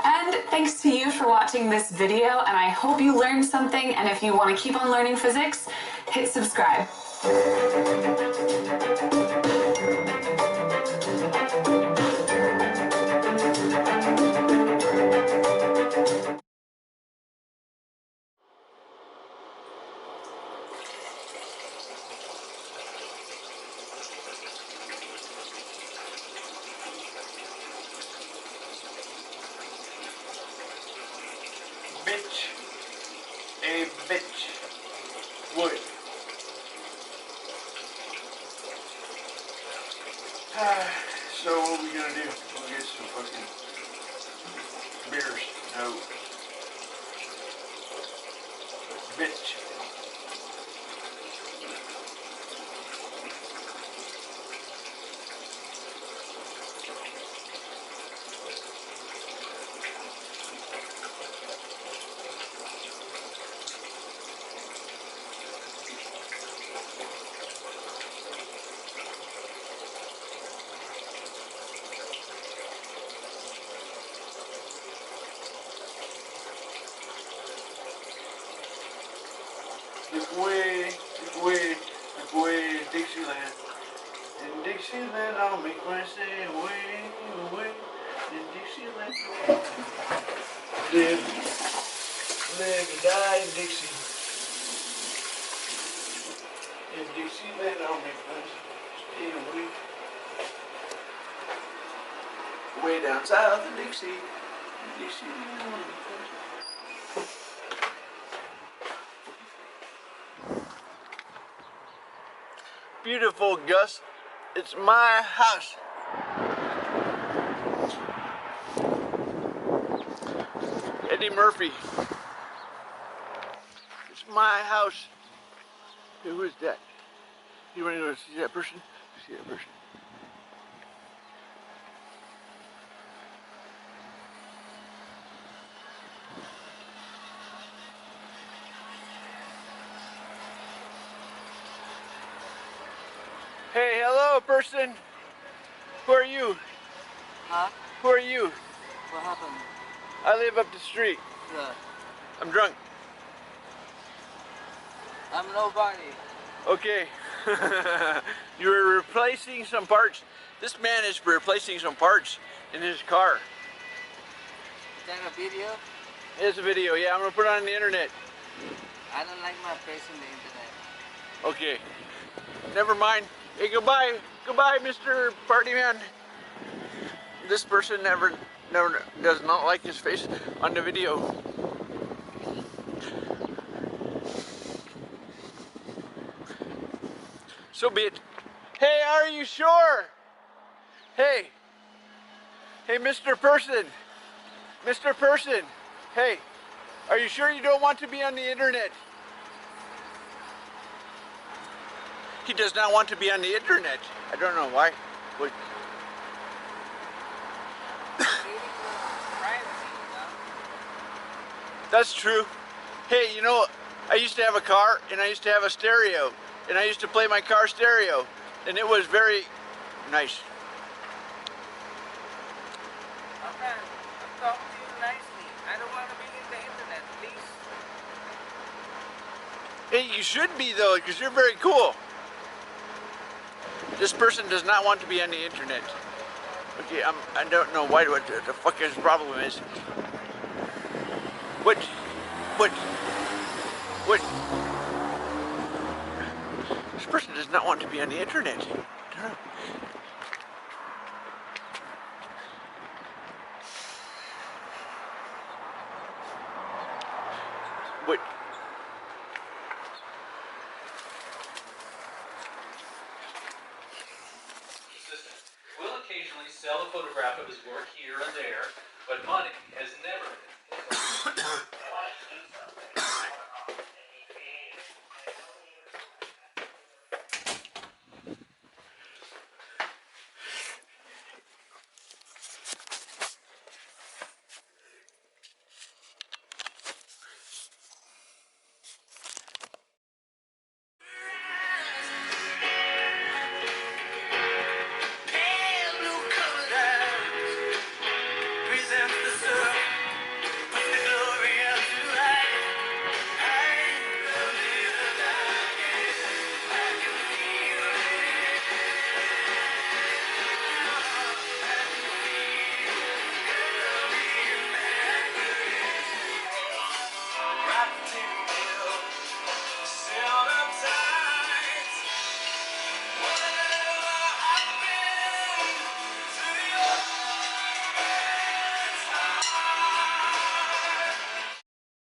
And thanks to you for watching this video, and I hope you learned something, and if you want to keep on learning physics, hit subscribe.
Bitch. A bitch. Wood. So what are we gonna do? We'll get some fucking beers. No. Bitch. Away, Dixieland. In Dixieland, I'll make my stay away, in Dixieland. Live and die in Dixie. In Dixieland, I'll make my stay away. Way down south in Dixie. In Dixieland, I'll make my stay. beautiful, Gus. It's my house. Eddie Murphy. It's my house. Hey, who is that? You want to go see that person? See that person? Hey, hello, person. Who are you?
Huh?
Who are you?
What happened?
I live up the street.
Yeah.
I'm drunk.
I'm nobody.
Okay. You're replacing some parts. This man is replacing some parts in his car.
Is that a video?
It's a video, yeah. I'm gonna put it on the internet.
I don't like my face on the internet.
Okay. Never mind. Hey, goodbye. Goodbye, Mr. Party Man. This person never does not like his face on the video. So be it. Hey, are you sure? Hey. Hey, Mr. Person. Mr. Person. Hey, are you sure you don't want to be on the internet? He does not want to be on the internet. I don't know why. What? That's true. Hey, you know, I used to have a car and I used to have a stereo and I used to play my car stereo and it was very nice.
Okay, I'm talking to you nicely. I don't want to be in the internet, please.
Hey, you should be though, because you're very cool. This person does not want to be on the internet. Okay, I don't know what the fuck his problem is. What? This person does not want to be on the internet. I don't know. What?
Will occasionally sell a photograph of his work here and there, but money has never been.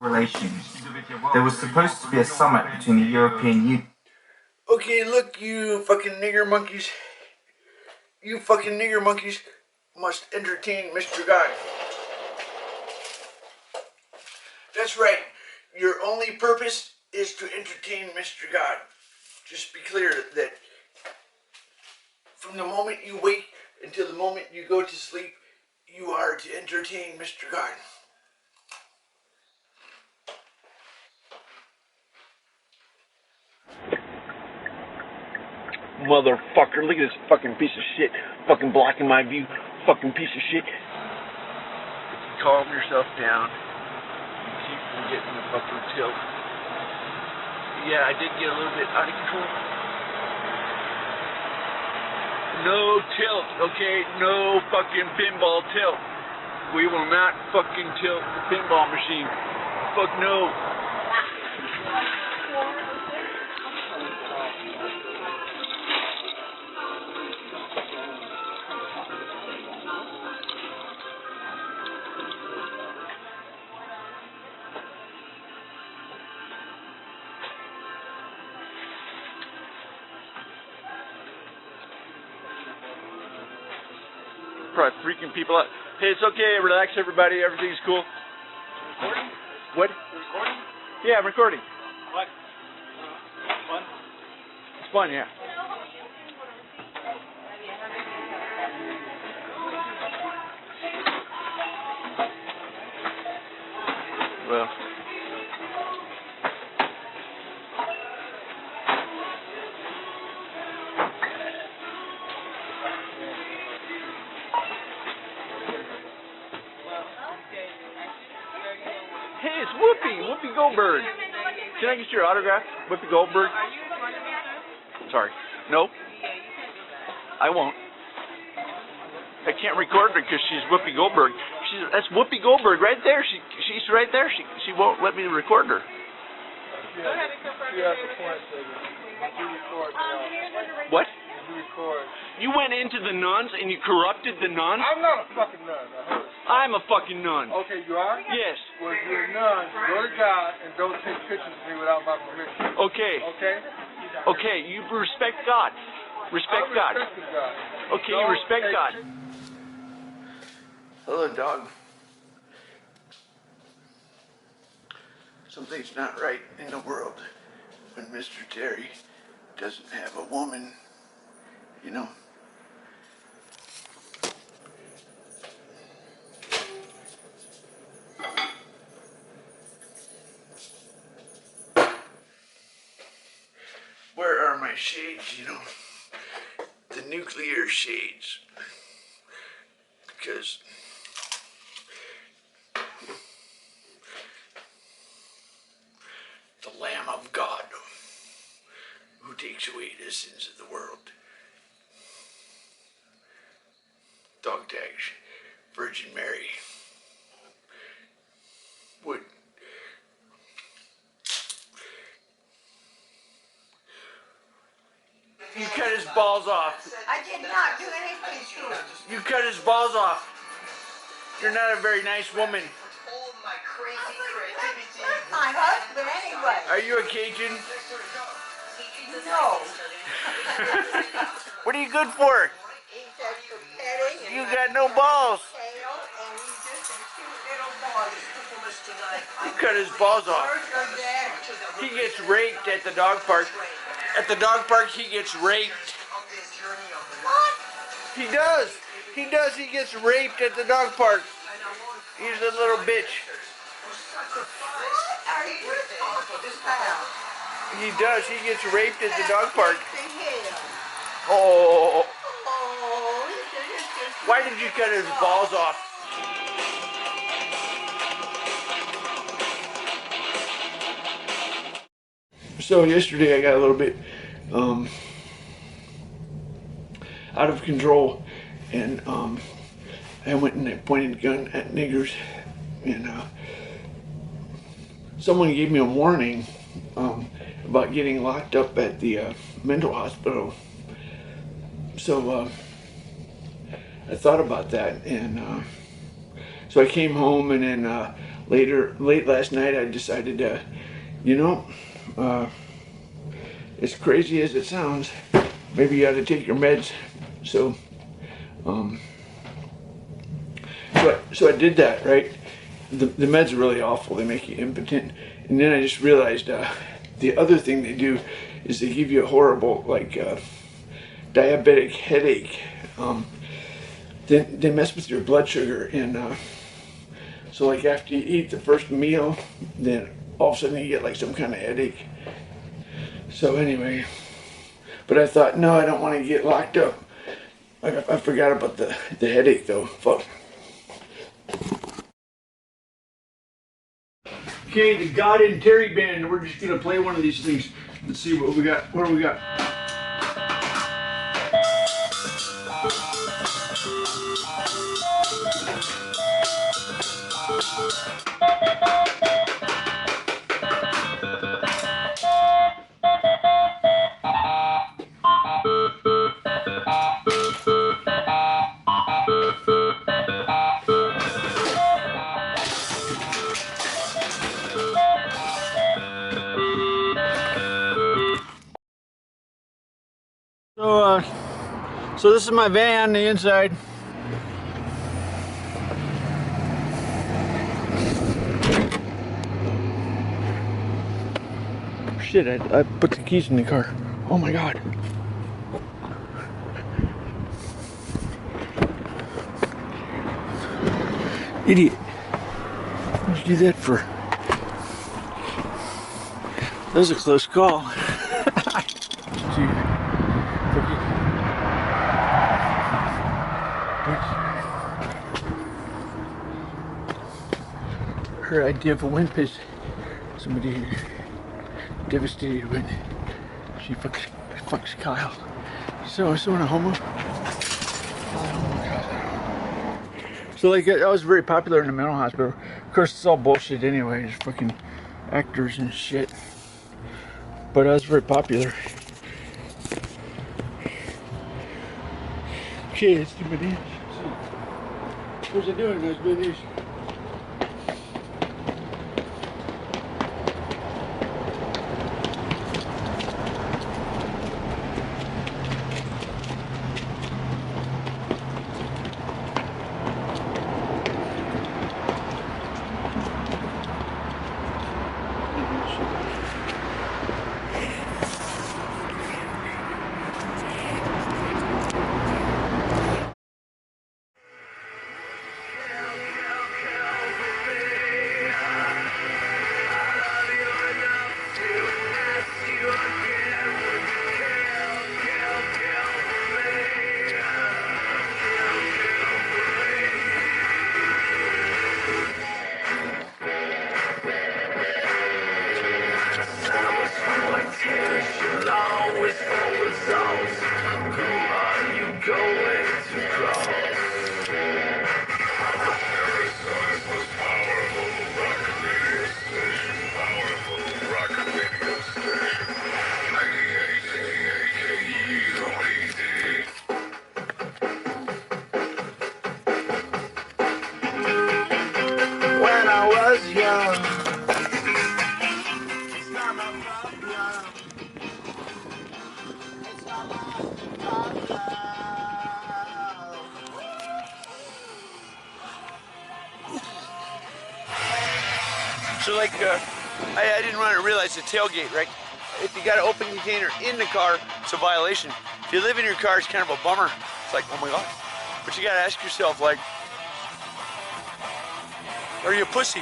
Relations. There was supposed to be a summit between the European Union.
Okay, look, you fucking nigger monkeys. You fucking nigger monkeys must entertain Mr. God. That's right. Your only purpose is to entertain Mr. God. Just be clear that from the moment you wake until the moment you go to sleep, you are to entertain Mr. God. Motherfucker, look at this fucking piece of shit. Fucking blocking my view. Fucking piece of shit. Calm yourself down. And keep from getting the fucking tilt. Yeah, I did get a little bit out of control. No tilt, okay? No fucking pinball tilt. We will not fucking tilt the pinball machine. Fuck no. probably freaking people out. Hey, it's okay. Relax, everybody. Everything's cool.
Recording?
What?
You're recording?
Yeah, I'm recording.
What? Fun?
It's fun, yeah. Well. Hey, it's Whoopi Goldberg. Can I get your autograph, Whoopi Goldberg? Sorry. No? I won't. I can't record her because she's Whoopi Goldberg. That's Whoopi Goldberg right there. She's right there. She won't let me record her. What? You went into the nuns and you corrupted the nuns?
I'm not a fucking nun.
I'm a fucking nun.
Okay, you are?
Yes.
Well, if you're a nun, go to God and don't take pictures of me without my permission.
Okay.
Okay?
Okay, you respect God. Respect God. Okay, you respect God. Hello, dog. Something's not right in the world when Mr. Terry doesn't have a woman, you know. Where are my shades, you know? The nuclear shades. Because the Lamb of God who takes away the sins of the world. Dog tags, Virgin Mary. Would you cut his balls off?
I did not do anything to him.
You cut his balls off. You're not a very nice woman.
My husband, anyway.
Are you a Cajun?
No.
What are you good for?
He said for petting.
You got no balls.
Tail, and he's just a cute little boy.
You cut his balls off. He gets raped at the dog park. At the dog park, he gets raped.
What?
He does. He does. He gets raped at the dog park. He's a little bitch.
What are you talking about?
He does. He gets raped at the dog park.
Oh.
Why did you cut his balls off? So yesterday I got a little bit out of control, and I went and I pointed a gun at niggers, and someone gave me a warning about getting locked up at the mental hospital. So I thought about that, and so I came home, and then late last night I decided to, you know, as crazy as it sounds, maybe you ought to take your meds. So so I did that, right? The meds are really awful. They make you impotent. And then I just realized the other thing they do is they give you a horrible, like, diabetic headache. They mess with your blood sugar. And so, like, after you eat the first meal, then all of a sudden you get, like, some kind of headache. So anyway, but I thought, no, I don't want to get locked up. I forgot about the headache, though. Fuck. Okay, the God and Terry Band. We're just gonna play one of these things. Let's see what we got. What do we got? So this is my van, the inside. shit, I put the keys in the car. Oh my god. Idiot. What'd you do that for? That was a close call. Her idea of a wimp is somebody devastated when she fucks Kyle. So a homo. So like I was very popular in the mental hospital. Of course it's all bullshit anyway, just fucking actors and shit. But I was very popular. Okay, let's do my dance. What was I doing? I was doing this.
When I was young.
So like, I didn't realize the tailgate, right? If you got an open container in the car, it's a violation. If you live in your car, it's kind of a bummer. It's like, oh my god. But you gotta ask yourself, like, are you a pussy?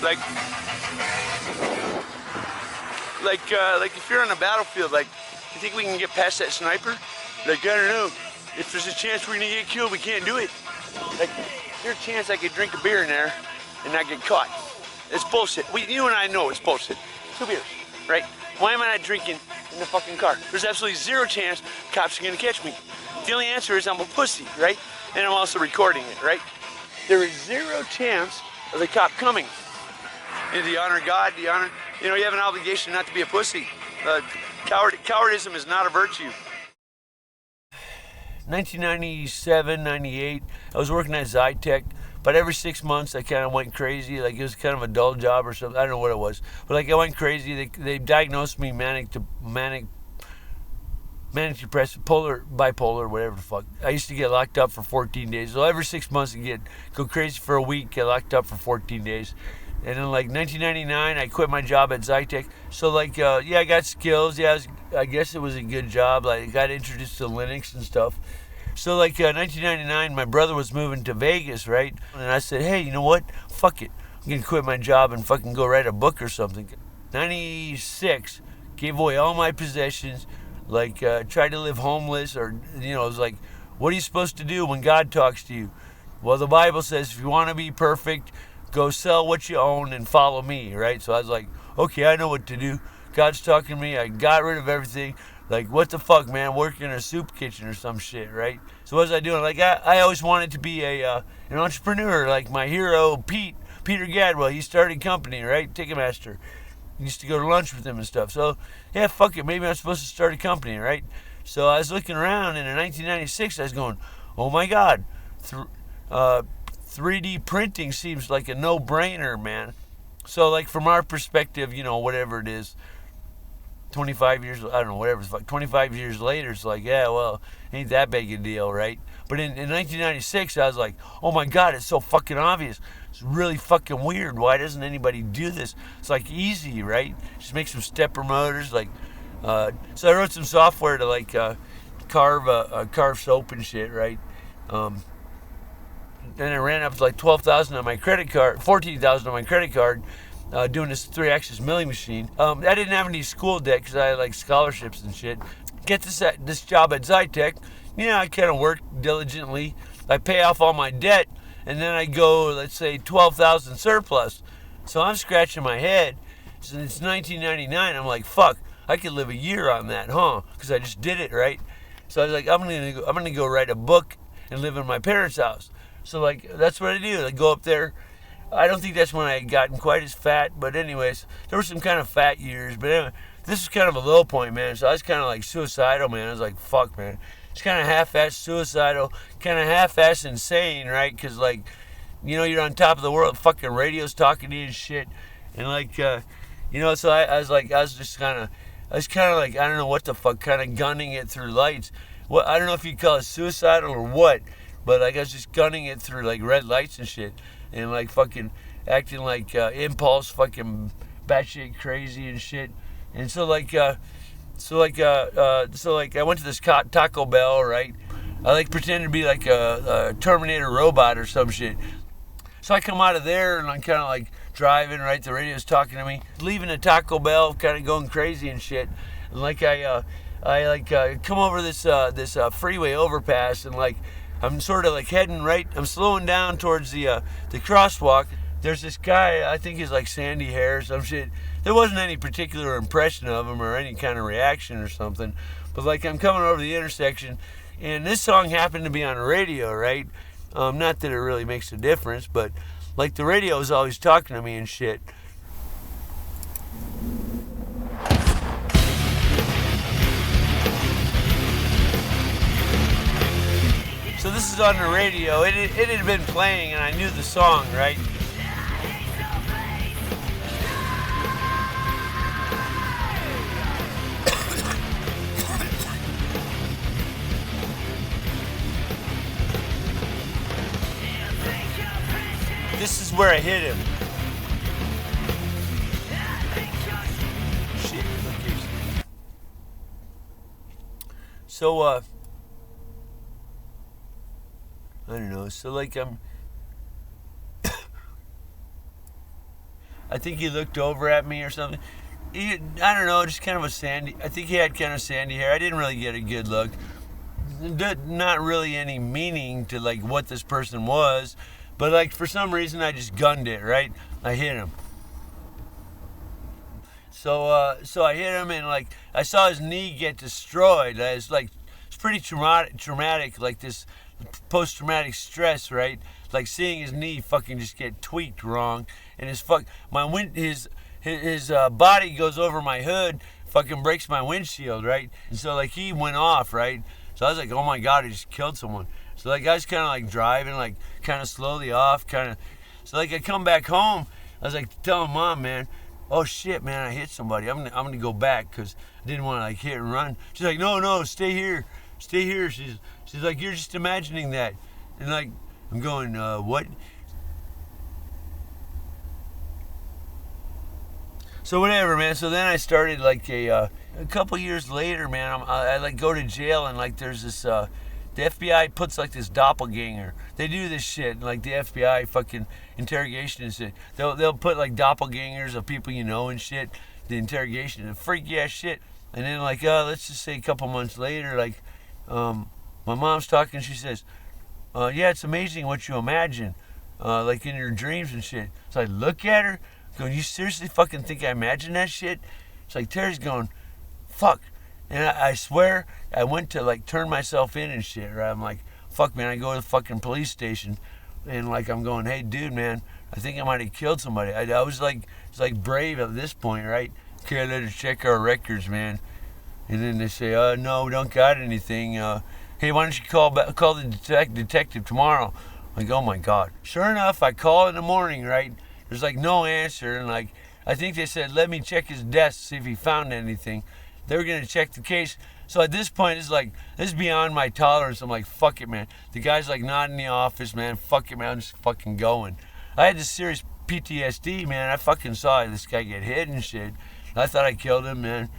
Like if you're on the battlefield, like, you think we can get past that sniper? Like, I don't know. If there's a chance we're gonna get killed, we can't do it. Like, there's a chance I could drink a beer in there and not get caught. It's bullshit. You and I know it's bullshit. 2 beers, right? Why am I not drinking in the fucking car? There's absolutely zero chance cops are gonna catch me. The only answer is I'm a pussy, right? And I'm also recording it, right? There is zero chance of the cop coming. And the honor God, you have an obligation not to be a pussy. Cowardism is not a virtue. 1997, 98, I was working at Zytec, but every 6 months I kind of went crazy. Like, it was kind of a dull job or something. I don't know what it was. But like, I went crazy. They diagnosed me manic depressive, bipolar, whatever the fuck. I used to get locked up for 14 days. So every 6 months I'd go crazy for a week, get locked up for 14 days. And then like 1999, I quit my job at Zytec. So like, yeah, I got skills. Yeah, I guess it was a good job. Like, I got introduced to Linux and stuff. So like 1999, my brother was moving to Vegas, right? And I said, hey, you know what? Fuck it. I'm going to quit my job and fucking go write a book or something. 96, gave away all my possessions. Like, tried to live homeless, or, it was like, what are you supposed to do when God talks to you? Well, the Bible says if you want to be perfect, go sell what you own and follow me, right? So I was like, okay, I know what to do. God's talking to me. I got rid of everything. Like, what the fuck, man? Working in a soup kitchen or some shit, right? So what was I doing? Like, I always wanted to be an entrepreneur, like my hero, Peter Gadwell. He started a company, right? Ticketmaster. Used to go to lunch with him and stuff. So, yeah, fuck it. Maybe I'm supposed to start a company, right? So I was looking around, and in 1996, I was going, oh my God, 3D printing seems like a no-brainer, man. So, like, from our perspective, whatever it is, 25 years, I don't know, whatever, 25 years later, it's like, yeah, well, ain't that big a deal, right? But in 1996, I was like, oh my God, it's so fucking obvious. It's really fucking weird. Why doesn't anybody do this? It's like easy, right? Just make some stepper motors. Like, so I wrote some software to like carve soap and shit, right? Then I ran up to like 12,000 on my credit card, 14,000 on my credit card, doing this 3-axis milling machine. I didn't have any school debt because I had like scholarships and shit. Get this job at Zytec. You know, I kind of work diligently. I pay off all my debt, and then I go, let's say, 12,000 surplus. So I'm scratching my head. So it's 1999. I'm like, fuck, I could live a year on that, huh? Because I just did it, right? So I was like, I'm gonna go write a book and live in my parents' house. So like, that's what I do. I go up there. I don't think that's when I had gotten quite as fat, but anyways, there were some kind of fat years. But anyway, this was kind of a low point, man. So I was kind of like suicidal, man. I was like, fuck, man. It's kind of half-ass suicidal, kind of half-ass insane, right? Because, like, you know, you're on top of the world, fucking radio's talking to you and shit. And, like, you know, so I was like, I was kind of like, I don't know what the fuck, kind of gunning it through lights. What, I don't know if you call it suicidal or what, but, like, I was just gunning it through, like, red lights and shit. And, like, fucking acting like impulse, fucking batshit crazy and shit. And so, like, So I went to this Taco Bell, right? I like pretended to be like a Terminator robot or some shit. So I come out of there and I'm kind of like driving, right? The radio's talking to me. Leaving the Taco Bell, kind of going crazy and shit. And like I come over this freeway overpass and like I'm sort of like heading right. I'm slowing down towards the crosswalk. There's this guy, I think he's like sandy hair or some shit. There wasn't any particular impression of him or any kind of reaction or something. But like I'm coming over the intersection and this song happened to be on the radio, right? Not that it really makes a difference, but like the radio is always talking to me and shit. So this is on the radio. It had been playing and I knew the song, right? This is where I hit him. Shit, look. So, I don't know. So, like, I think he looked over at me or something. I don't know, just kind of a sandy. I think he had kind of sandy hair. I didn't really get a good look. Not really any meaning to, like, what this person was. But, like, for some reason, I just gunned it, right? I hit him. So I hit him, and, like, I saw his knee get destroyed. It's pretty traumatic, like this post-traumatic stress, right? Like, seeing his knee fucking just get tweaked wrong. And his body goes over my hood, fucking breaks my windshield, right? And so, like, he went off, right? So I was like, oh, my God, I just killed someone. So that guy's kind of like driving, like kind of slowly off, kind of. So like I come back home, I was like telling Mom, man, oh shit, man, I hit somebody. I'm gonna go back because I didn't want to like hit and run. She's like, no, stay here. She's like, you're just imagining that, and like I'm going, what? So whatever, man. So then I started like a couple years later, man. I like go to jail and like there's this. The FBI puts like this doppelganger. They do this shit, like the FBI fucking interrogation and shit. They'll put like doppelgangers of people you know and shit. The interrogation and freaky ass shit. And then like let's just say a couple months later, like my mom's talking. She says, "Yeah, it's amazing what you imagine, like in your dreams and shit." So I look at her, going, "You seriously fucking think I imagine that shit?" It's like Terry's going, "Fuck." And I swear, I went to like turn myself in and shit, right? I'm like, fuck, man, I go to the fucking police station and like I'm going, hey, dude, man, I think I might have killed somebody. I was like, it's like brave at this point, right? Okay, I let her check our records, man. And then they say, no, we don't got anything. Hey, why don't you call the detective tomorrow? I'm like, oh my God. Sure enough, I call in the morning, right? There's like no answer. And like, I think they said, let me check his desk, see if he found anything. They were going to check the case. So at this point, it's like, this is beyond my tolerance. I'm like, fuck it, man. The guy's like not in the office, man. Fuck it, man. I'm just fucking going. I had this serious PTSD, man. I fucking saw this guy get hit and shit. I thought I killed him, man.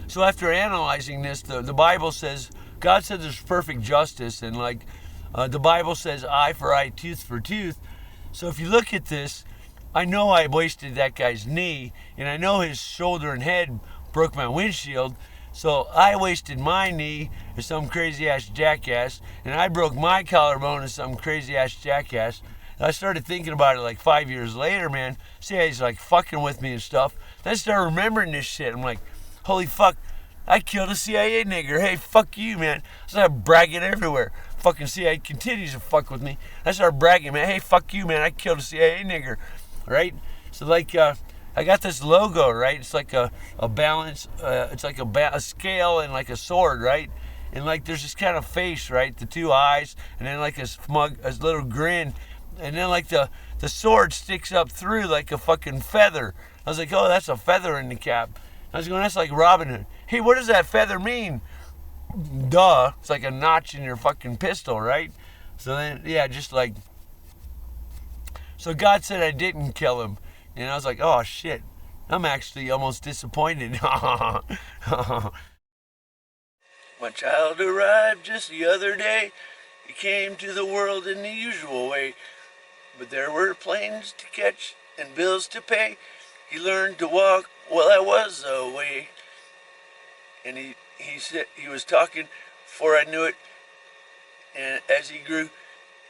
So after analyzing this, the Bible says, God said there's perfect justice, and like the Bible says eye for eye, tooth for tooth. So if you look at this, I know I wasted that guy's knee, and I know his shoulder and head broke my windshield, so I wasted my knee to some crazy-ass jackass, and I broke my collarbone to some crazy-ass jackass. And I started thinking about it like 5 years later, man. CIA's like fucking with me and stuff. Then I started remembering this shit. I'm like, holy fuck, I killed a CIA nigger. Hey, fuck you, man. I started bragging everywhere. Fucking CIA continues to fuck with me. I started bragging, man. Hey, fuck you, man. I killed a CIA nigger. Right? So like, I got this logo, right? It's like a balance, it's like a scale and like a sword, right? And like there's this kind of face, right? The two eyes, and then like a little grin, and then like the sword sticks up through like a fucking feather. I was like, oh, that's a feather in the cap. I was going, that's like Robin Hood. Hey, what does that feather mean? Duh, it's like a notch in your fucking pistol, right? So then, yeah, just like, so God said I didn't kill him. And I was like, oh shit, I'm actually almost disappointed. My child arrived just the other day. He came to the world in the usual way. But there were planes to catch and bills to pay. He learned to walk while I was away. And he said, he was talking before I knew it. And as he grew,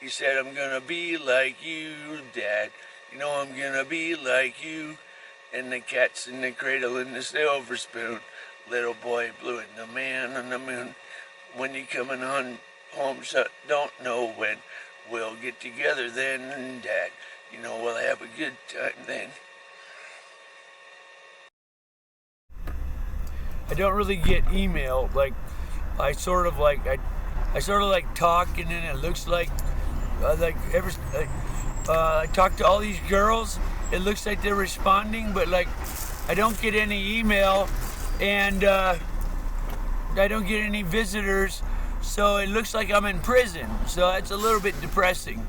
he said, I'm gonna be like you, Dad. You know I'm gonna be like you. And the cat's in the cradle and the silver spoon. Little boy blue and the man on the moon. When you coming on home, so don't know when. We'll get together then, Dad. You know we'll have a good time then. I don't really get email. Like I sort of like talk, and then it looks like I talk to all these girls. It looks like they're responding, but like I don't get any email, and I don't get any visitors. So it looks like I'm in prison. So that's a little bit depressing.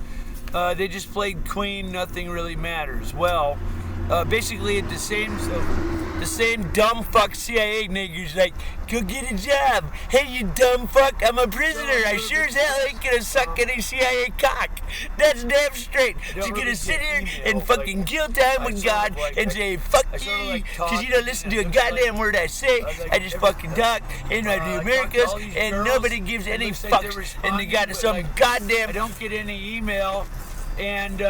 They just played Queen. Nothing really matters. Well, basically the same dumb fuck CIA niggas like, go get a job. Hey, you dumb fuck, I'm a prisoner. I sure as hell ain't gonna suck any CIA cock. That's damn straight. Just gonna sit here and fucking kill time with God and say fuck you, because you don't listen to a goddamn word I say. I just fucking talk in the Americas, and nobody gives any fucks. And they got some goddamn. I don't get any email, and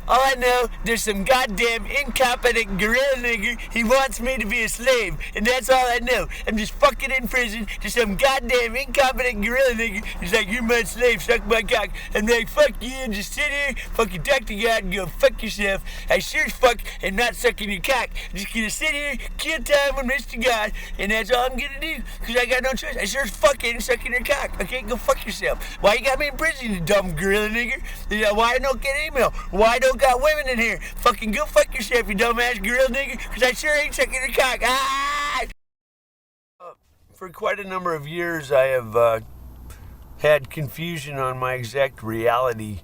all I know, there's some goddamn incompetent gorilla nigger. He wants me to be a slave, and that's all I know. I'm just fucking in prison to some goddamn incompetent gorilla nigger. He's like, you're my slave, suck my cock. I'm like, fuck you, and just sit here, fucking talk to God, and go fuck yourself. I sure as fuck am not sucking your cock. I'm just gonna sit here, kill time with Mr. God, and that's all I'm gonna do, because I got no choice. I sure as fuck ain't sucking your cock. Okay, go fuck yourself. Why you got me in prison, you dumb gorilla nigger? Why I don't get email? Why I don't got women in here? Fucking go fuck yourself, you dumbass gorilla nigger, because I sure ain't sucking your cock. Ah! For quite a number of years, I have had confusion on my exact reality.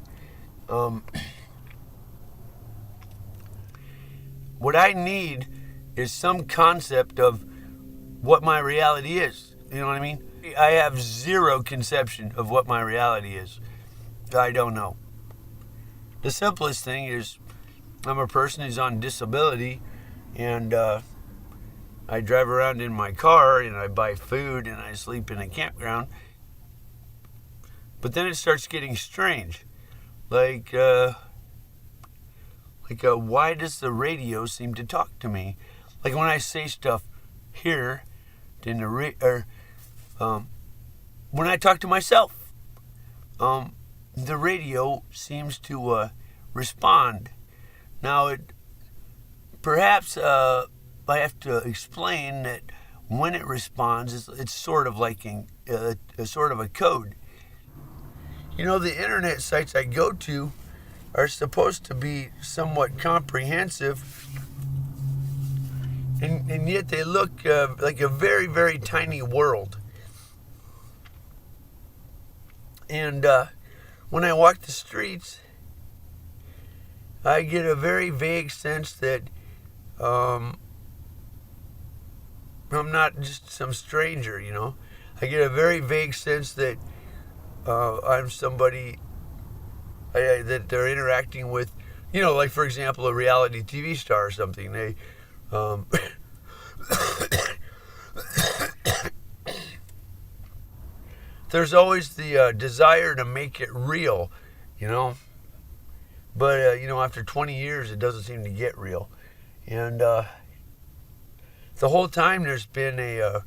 What I need is some concept of what my reality is. You know what I mean? I have zero conception of what my reality is. I don't know. The simplest thing is I'm a person who's on disability, and I drive around in my car, and I buy food, and I sleep in a campground. But then it starts getting strange. Like why does the radio seem to talk to me? Like when I say stuff here, in the when I talk to myself, the radio seems to respond. Now, perhaps I have to explain that when it responds, it's sort of like a sort of a code. You know, the internet sites I go to, are supposed to be somewhat comprehensive, and yet they look like a very, very tiny world. And when I walk the streets, I get a very vague sense that I'm not just some stranger, you know. I get a very vague sense that I'm somebody that they're interacting with, you know, like, for example, a reality TV star or something. They there's always the desire to make it real, you know. But, you know, after 20 years, it doesn't seem to get real. And the whole time there's been a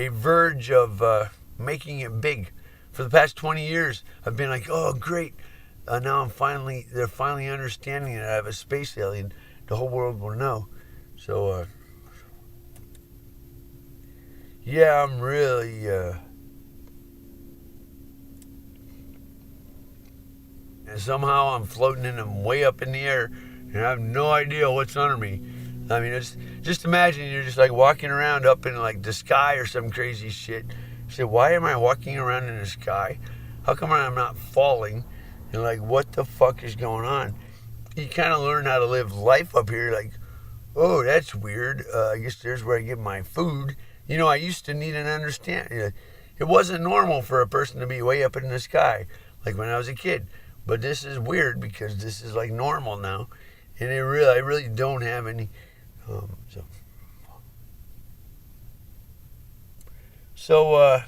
verge of making it big. For the past 20 years, I've been like, oh, great. Now they're finally understanding that I have a space alien. The whole world will know. So, yeah, I'm really, and somehow I'm floating in them way up in the air, and I have no idea what's under me. I mean, it's just imagine you're just like walking around up in like the sky or some crazy shit. You say, why am I walking around in the sky? How come I'm not falling? And like, what the fuck is going on? You kind of learn how to live life up here. Like, oh, that's weird. I guess there's where I get my food. You know, I used to need an understanding. It wasn't normal for a person to be way up in the sky, like when I was a kid. But this is weird because this is like normal now, and I really don't have any. So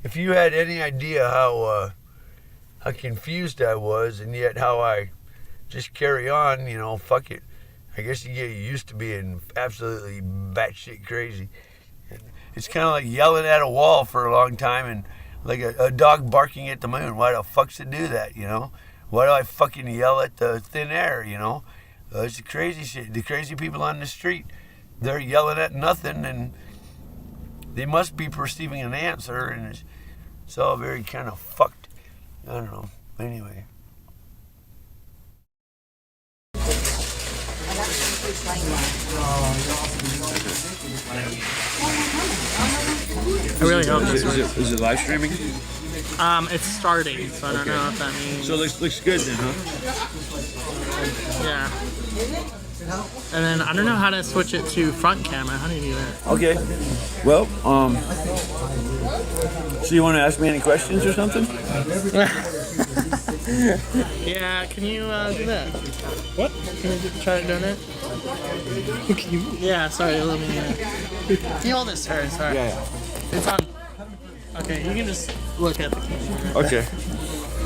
if you had any idea how confused I was, and yet how I just carry on, you know, fuck it. I guess you get used to being absolutely batshit crazy. It's kind of like yelling at a wall for a long time, and like a dog barking at the moon. Why the fuck's it do that, you know? Why do I fucking yell at the thin air, you know? It's the crazy shit. The crazy people on the street, they're yelling at nothing, and they must be perceiving an answer, and it's all very kind of fucked. I don't know. Anyway.
I really hope this
works. Is it live streaming?
It's starting, so I don't know if that means.
So it looks good then, huh?
Yeah. And then I don't know how to switch it to front camera. How do you do that?
Okay. Well, so you want to ask me any questions or something?
Yeah, can you do that? What? Can you try doing it? Yeah, sorry, let me. Can you hold this, sir? Sorry.
Yeah.
It's on. Okay, you can just look at the camera.
Okay.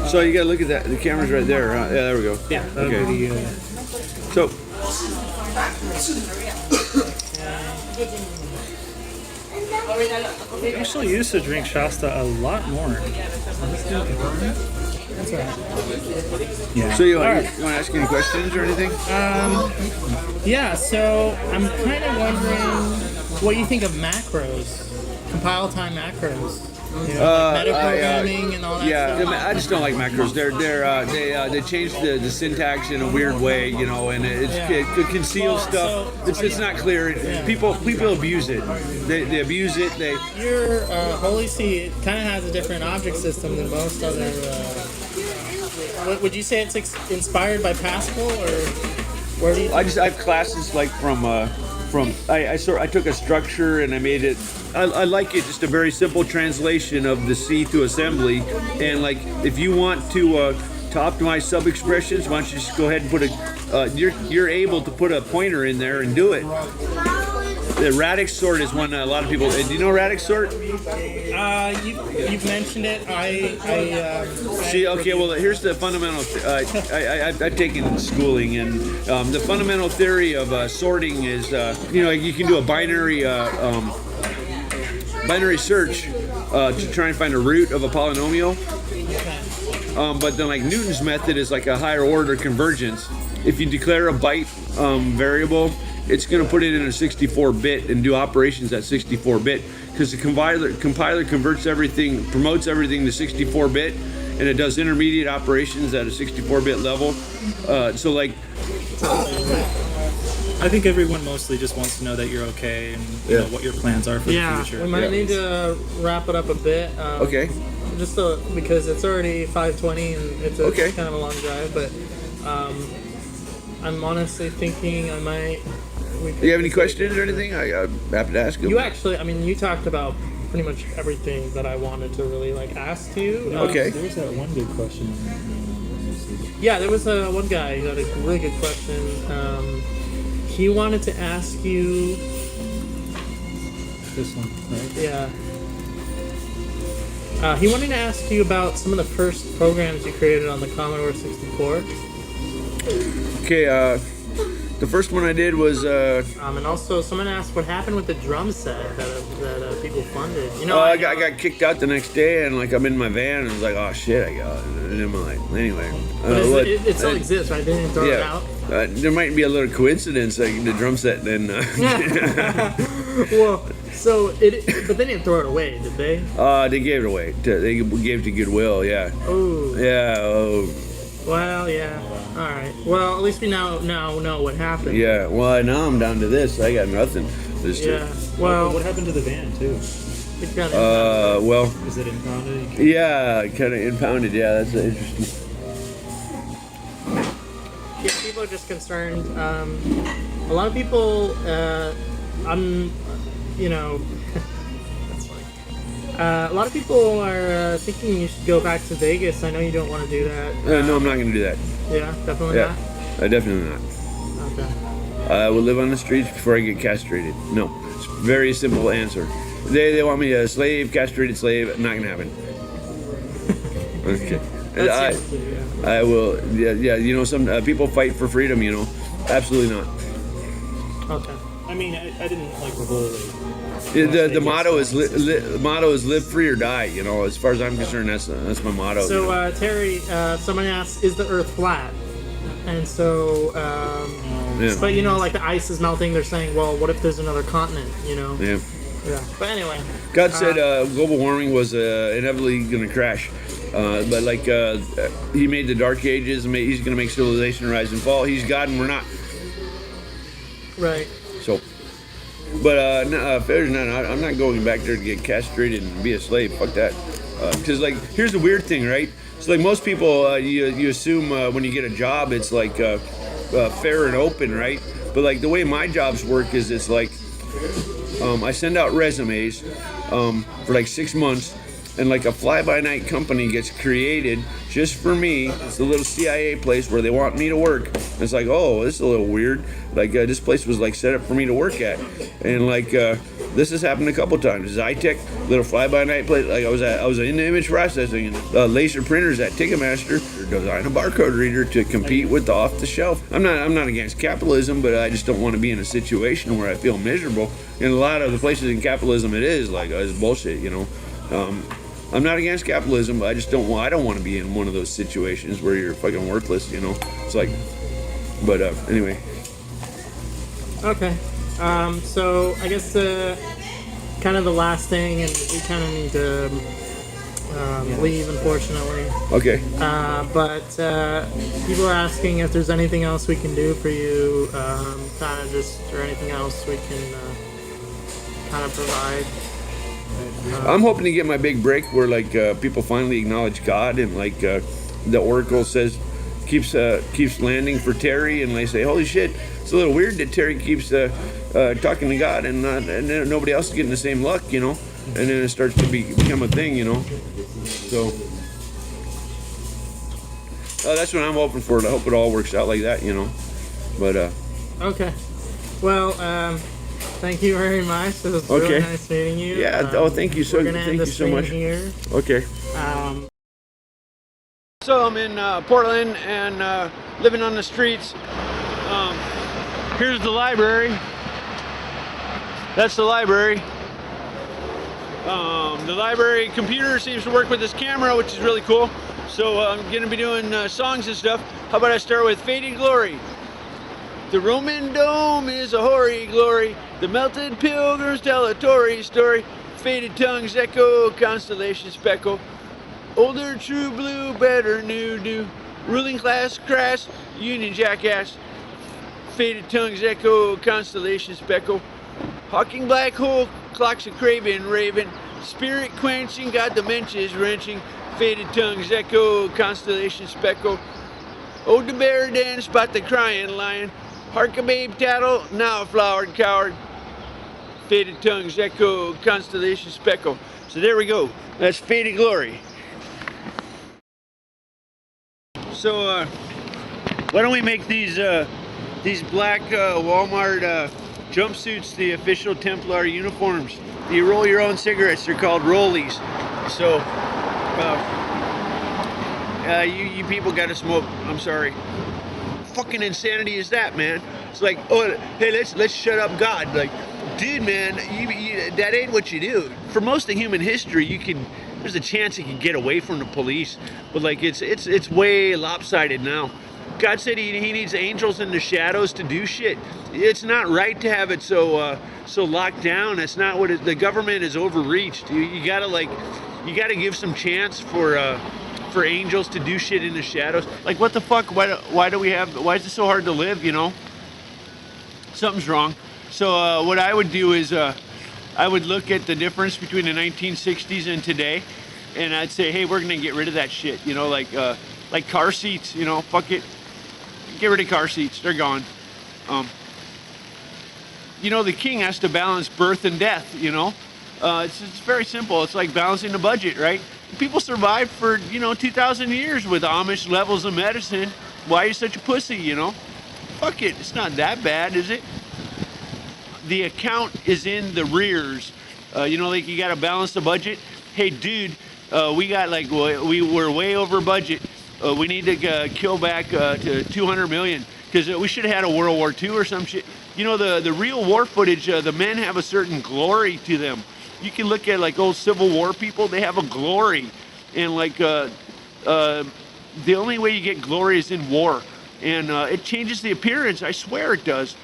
So you gotta look at that. The camera's right there. Huh? Yeah, there we go.
Yeah.
Okay. So.
I actually used to drink Shasta a lot more. That's all right.
Yeah. So you want to ask any questions or anything?
Yeah. So I'm kind of wondering what you think of macros, compile time macros. You know, like metaprogramming and all that stuff.
I just don't like macros. They changed the syntax in a weird way, you know, and it conceals stuff. It's not clear.
Yeah.
People abuse it. They abuse it.
Your Holy See, it kind of has a different object system than most other. Would you say it's inspired by Pascal, or where do you?
I have classes like I took a structure and I made it. I like it, just a very simple translation of the C to assembly. And like, if you want to optimize sub expressions, why don't you just go ahead and put you're able to put a pointer in there and do it. The radix sort is one a lot of people. Do you know radix sort?
You've mentioned it.
See, okay. Well, here's the fundamental. I've taken schooling, and the fundamental theory of sorting is, you can do a binary search to try and find a root of a polynomial. But then, like, Newton's method is like a higher order convergence. If you declare a byte variable it's going to put it in a 64-bit and do operations at 64-bit, because the compiler converts everything, promotes everything to 64-bit, and it does intermediate operations at a 64-bit level. So like,
I think everyone mostly just wants to know that you're okay and you know what your plans are for the future.
We might need to wrap it up a bit.
Okay.
Just because it's already 5:20 and it's kind of a long drive, but I'm honestly thinking I might.
Do you have any questions or anything? I'm happy to ask them.
You actually, I mean, you talked about pretty much everything that I wanted to really like ask you.
Okay.
There was that one good question.
Yeah, there was one guy who had a really good question. He wanted to ask you.
This one, right?
Yeah. He wanted to ask you about some of the first programs you created on the Commodore 64.
Okay, the first one I did was...
and also, someone asked what happened with the drum set that people funded. You know,
I got kicked out the next day, and like I'm in my van, and I was like, oh shit, I got it. And I'm like, anyway.
But it still exists, right? They didn't throw it out?
There might be a little coincidence, like the drum set, then...
Well, so but they didn't throw it away, did they?
They gave it away. They gave it to Goodwill, yeah.
Oh.
Yeah, oh.
Well, yeah. All right. Well, at least we now know what happened.
Yeah. Well, now I'm down to this. I got nothing.
Well,
what happened to the van too?
It got
well.
Is it impounded?
Yeah, kind of impounded. Yeah, that's interesting.
Yeah, people are just concerned. A lot of people, that's funny. A lot of people are thinking you should go back to Vegas. I know you don't want to do that.
No, I'm not going to do that.
Yeah, definitely not?
Definitely not.
Okay.
I will live on the streets before I get castrated. No. It's a very simple answer. They want me a slave, castrated slave. Not going to happen. Okay. I will, you know, some people fight for freedom, you know. Absolutely not.
Okay.
I mean, I didn't like the whole...
The motto is live free or die. You know, as far as I'm concerned, that's my motto.
So
you know?
Terry, someone asked, "Is the Earth flat?" And so, but you know, like the ice is melting. They're saying, "Well, what if there's another continent?" You know.
Yeah.
Yeah. But anyway.
God said global warming was inevitably going to crash, but like He made the Dark Ages. And He's going to make civilization rise and fall. He's God, and we're not.
Right.
So. But no, fair's not. I'm not going back there to get castrated and be a slave. Fuck that. Because like, here's the weird thing, right? So like most people, you assume when you get a job, it's like fair and open, right? But like the way my jobs work is it's like I send out resumes for like 6 months, and like a fly-by-night company gets created just for me. It's a little CIA place where they want me to work. And it's like, oh, this is a little weird. Like this place was like set up for me to work at, and like this has happened a couple times. Zytec, little fly-by-night place. Like I was in image processing and laser printers at Ticketmaster. Design a barcode reader to compete with the off-the-shelf. I'm not against capitalism, but I just don't want to be in a situation where I feel miserable. In a lot of the places in capitalism, it is like it's bullshit, you know. I'm not against capitalism, but I don't want to be in one of those situations where you're fucking worthless, you know. It's like, but anyway.
Okay. So I guess kind of the last thing, and we kind of need to leave, unfortunately.
Okay.
But people are asking if there's anything else we can do for you, kind of just, or anything else we can kind of provide.
I'm hoping to get my big break where like people finally acknowledge God, and like the Oracle says keeps landing for Terry, and they say, holy shit, it's a little weird that Terry keeps talking to God and nobody else is getting the same luck, you know, and then it starts to become a thing, you know. So that's what I'm hoping for. I hope it all works out like that, you know. But
okay. Well, thank you very much. It was really nice meeting you.
Yeah. Thank you so much.
Here.
Okay. So I'm in Portland and living on the streets. Here's the library. That's the library. The library computer seems to work with this camera, which is really cool. So I'm going to be doing songs and stuff. How about I start with Fading Glory? The Roman dome is a hoary glory. The melted pilgrims tell a Tory story. Faded tongues echo, constellation speckle. Older true blue, better new. Ruling class crass, union jackass. Faded tongues echo, constellation speckle. Hawking black hole, clocks a craven raven. Spirit quenching, got dementia's wrenching. Faded tongues echo, constellation speckle. Ode the bear dance, spot the crying lion. Hark a babe tattle, now a flowered coward. Faded tongues echo, constellation speckle. So there we go. That's Faded Glory. So why don't we make these black Walmart jumpsuits the official Templar uniforms? You roll your own cigarettes. They're called rollies. So you people gotta smoke. I'm sorry. Fucking insanity is that, man? It's like, oh, hey, let's shut up God. Like, dude, man, that ain't what you do. For most of human history, there's a chance you can get away from the police, but like it's way lopsided now. God said he needs angels in the shadows to do shit. It's not right to have it so locked down. That's not what the government is overreached. You gotta give some chance for angels to do shit in the shadows. Like, what the fuck? Why is it so hard to live? You know, something's wrong. So what I would do is I would look at the difference between the 1960s and today, and I'd say, hey, we're gonna get rid of that shit. You know, like car seats. You know, fuck it, get rid of car seats. They're gone. You know, the king has to balance birth and death. You know, it's very simple. It's like balancing the budget, right? People survived for 2,000 years with Amish levels of medicine. Why are you such a pussy? You know, fuck it. It's not that bad, is it? The account is in the rears. You know, like, you got to balance the budget. Hey, dude, we were way over budget. We need to kill back to 200 million because we should have had a World War II or some shit. You know, the real war footage, the men have a certain glory to them. You can look at like old Civil War people; they have a glory, and like the only way you get glory is in war, and it changes the appearance. I swear it does.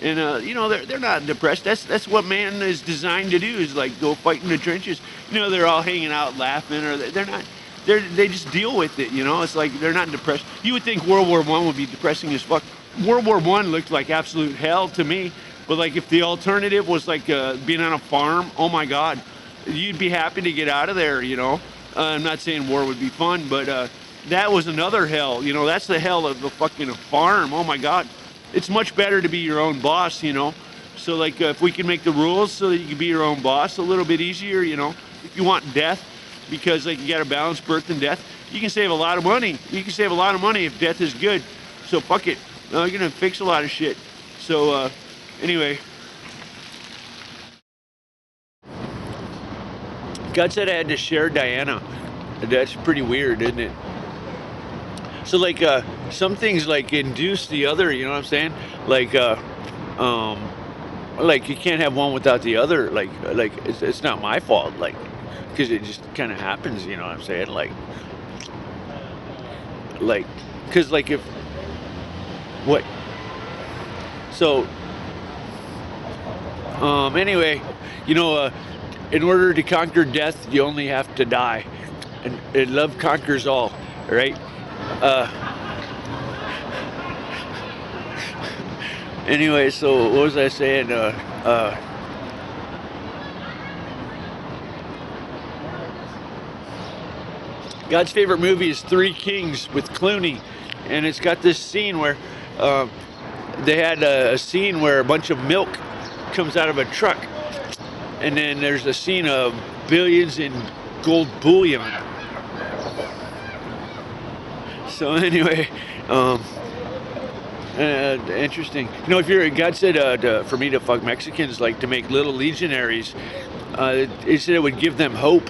And you know, they're not depressed. That's what man is designed to do, is like go fight in the trenches. You know, they're all hanging out laughing, or they're not. They just deal with it. You know, it's like they're not depressed. You would think World War I would be depressing as fuck. World War I looked like absolute hell to me. But like, if the alternative was like being on a farm, oh my God, you'd be happy to get out of there. You know, I'm not saying war would be fun, but that was another hell. You know, that's the hell of the fucking farm. Oh my God. It's much better to be your own boss, you know. So like, if we can make the rules so that you can be your own boss a little bit easier, you know. If you want death, because like you got to balance birth and death, you can save a lot of money. You can save a lot of money if death is good. So fuck it. You're gonna fix a lot of shit. So anyway, God said I had to share Diana. That's pretty weird, isn't it? So like some things like induce the other, you know what I'm saying? Like you can't have one without the other. Like it's not my fault, like, because it just kind of happens, you know what I'm saying? Like because like if what? So anyway, you know, in order to conquer death, you only have to die, and love conquers all, right? Anyway, so what was I saying? God's favorite movie is Three Kings with Clooney, and it's got this scene where they had a scene where a bunch of milk comes out of a truck, and then there's a scene of billions in gold bullion. So anyway, interesting. You know, God said for me to fuck Mexicans, like to make little legionaries. He said it would give them hope.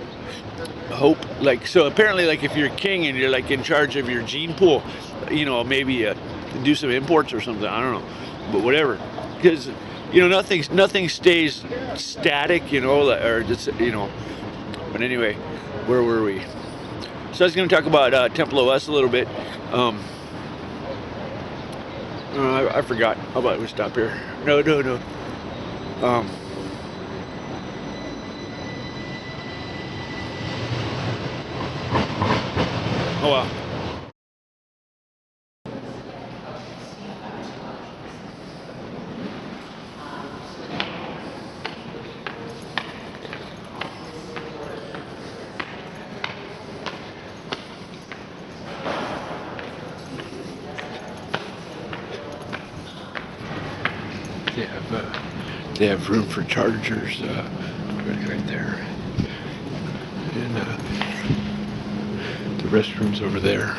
Hope, like, so apparently, like, if you're a king and you're like in charge of your gene pool, you know, maybe do some imports or something. I don't know, but whatever, because you know, nothing stays static, you know, or just, you know. But anyway, where were we? So I was going to talk about TempleOS a little bit. I forgot. How about we stop here? No. Oh well. They have room for chargers right there, and the restrooms over there.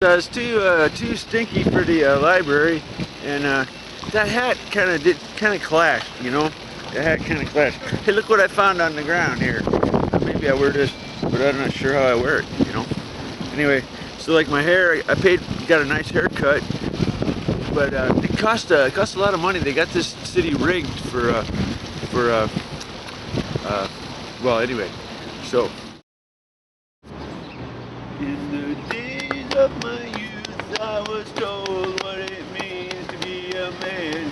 It's too stinky for the library, and that hat kind of clashed, you know. The hat kind of clashed. Hey, look what I found on the ground here. Maybe I wear this, but I'm not sure how I wear it, you know. Anyway, so like my hair, got a nice haircut, but it cost a lot of money. They got this city rigged well, anyway, so. In the days of my youth, I was told what it means to be a man.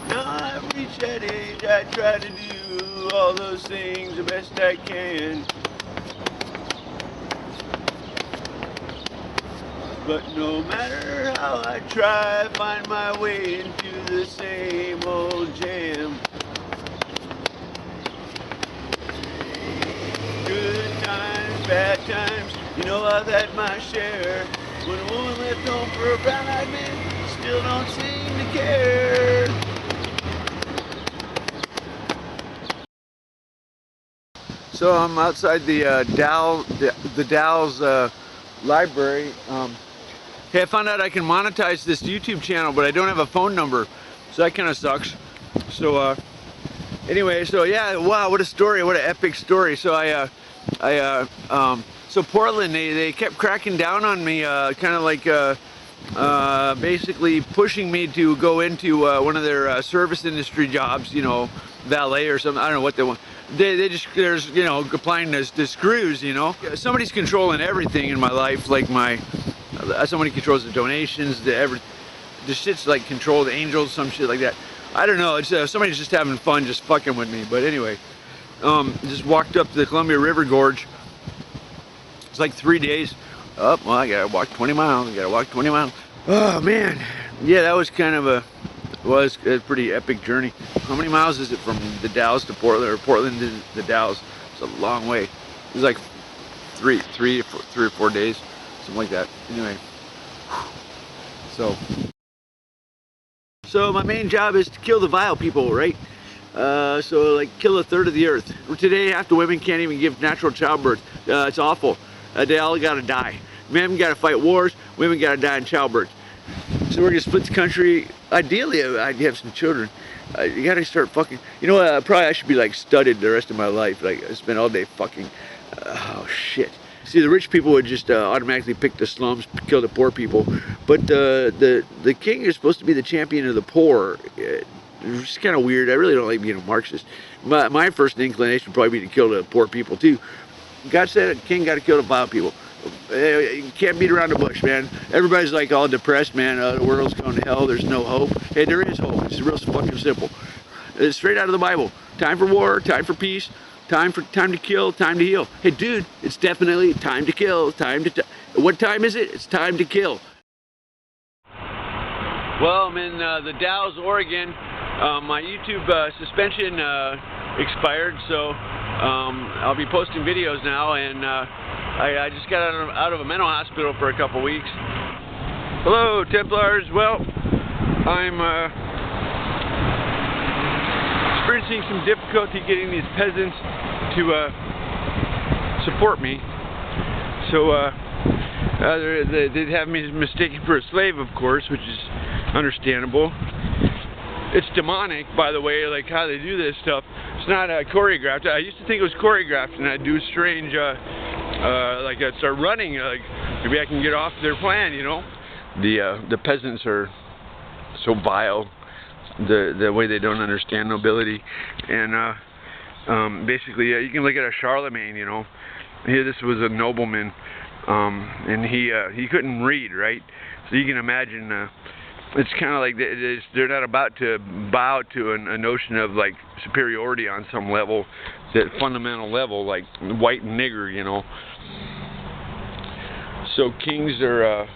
Now I've reached that age, I try to do all those things the best I can. But no matter how I try, I find my way into the same old jam. Good times, bad times, you know I've had my share. When a woman left home for a brown-eyed man, still don't seem to care. So I'm outside the Dow's library. Hey, I found out I can monetize this YouTube channel, but I don't have a phone number, so that kind of sucks. So anyway, so yeah, wow, what a story, what an epic story. So so Portland, they kept cracking down on me, kind of like basically pushing me to go into one of their service industry jobs, you know, valet or something. I don't know what they want. They just, there's, you know, applying to screws, you know. Somebody's controlling everything in my life, like somebody controls the donations, the shit's like control the angels, some shit like that. I don't know, it's somebody's just having fun, just fucking with me. But anyway, just walked up to the Columbia River Gorge. It's like 3 days. Oh, well, I gotta walk 20 miles, Oh man, yeah, that was kind of a pretty epic journey. How many miles is it from the Dalles to Portland, or Portland to the Dalles? It's a long way. It was like three or four days, something like that. Anyway, so my main job is to kill the vile people, right? So like kill a third of the earth. Today, half the women can't even give natural childbirth. It's awful. They all gotta die. Men gotta fight wars. Women gotta die in childbirth. So we're gonna split the country. Ideally, I'd have some children. You gotta start fucking. You know, probably I should be like studded the rest of my life. Like I spend all day fucking. Oh shit. See, the rich people would just automatically pick the slums, kill the poor people. But the king is supposed to be the champion of the poor. It's kind of weird. I really don't like being a Marxist. My first inclination would probably be to kill the poor people too. God said a king got to kill the vile people. You can't beat around the bush, man. Everybody's like all depressed, man. The world's going to hell. There's no hope. Hey, there is hope. It's real fucking simple. It's straight out of the Bible. Time for war, time for peace, time to kill, time to heal. Hey, dude, it's definitely time to kill. What time is it? It's time to kill. Well, I'm in the Dalles, Oregon. My YouTube suspension expired, so I'll be posting videos now, and I just got out of a mental hospital for a couple weeks. Hello, Templars. Well, I'm experiencing some difficulty getting these peasants to support me. So they'd have me mistaken for a slave, of course, which is understandable. It's demonic, by the way, like how they do this stuff. It's not choreographed. I used to think it was choreographed, and I'd do strange, like I'd start running, like maybe I can get off their plan, you know. The peasants are so vile, the way they don't understand nobility, and basically, you can look at a Charlemagne, you know. Here, this was a nobleman, and he couldn't read, right? So you can imagine, it's kind of like they're not about to bow to a notion of like superiority on some level, that fundamental level, like white and nigger, you know. So kings are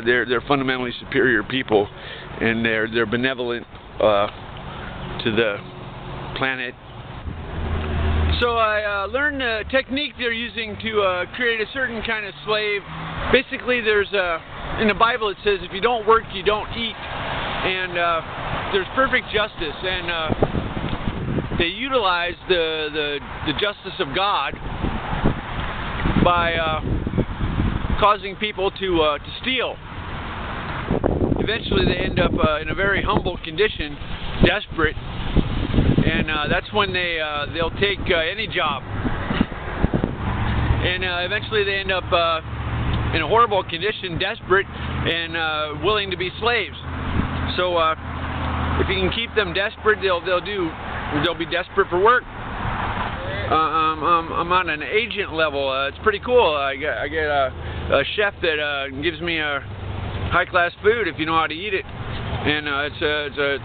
they're fundamentally superior people, and they're benevolent to the planet. So I learned the technique they're using to create a certain kind of slave. Basically, there's in the Bible it says if you don't work, you don't eat, and there's perfect justice, and they utilize the justice of God by causing people to steal. Eventually, they end up in a very humble condition, desperate. And that's when they'll take any job, and eventually they end up in a horrible condition, desperate, and willing to be slaves. So if you can keep them desperate, they'll be desperate for work. I'm on an agent level. It's pretty cool. I get a chef that gives me a high-class food if you know how to eat it, and it's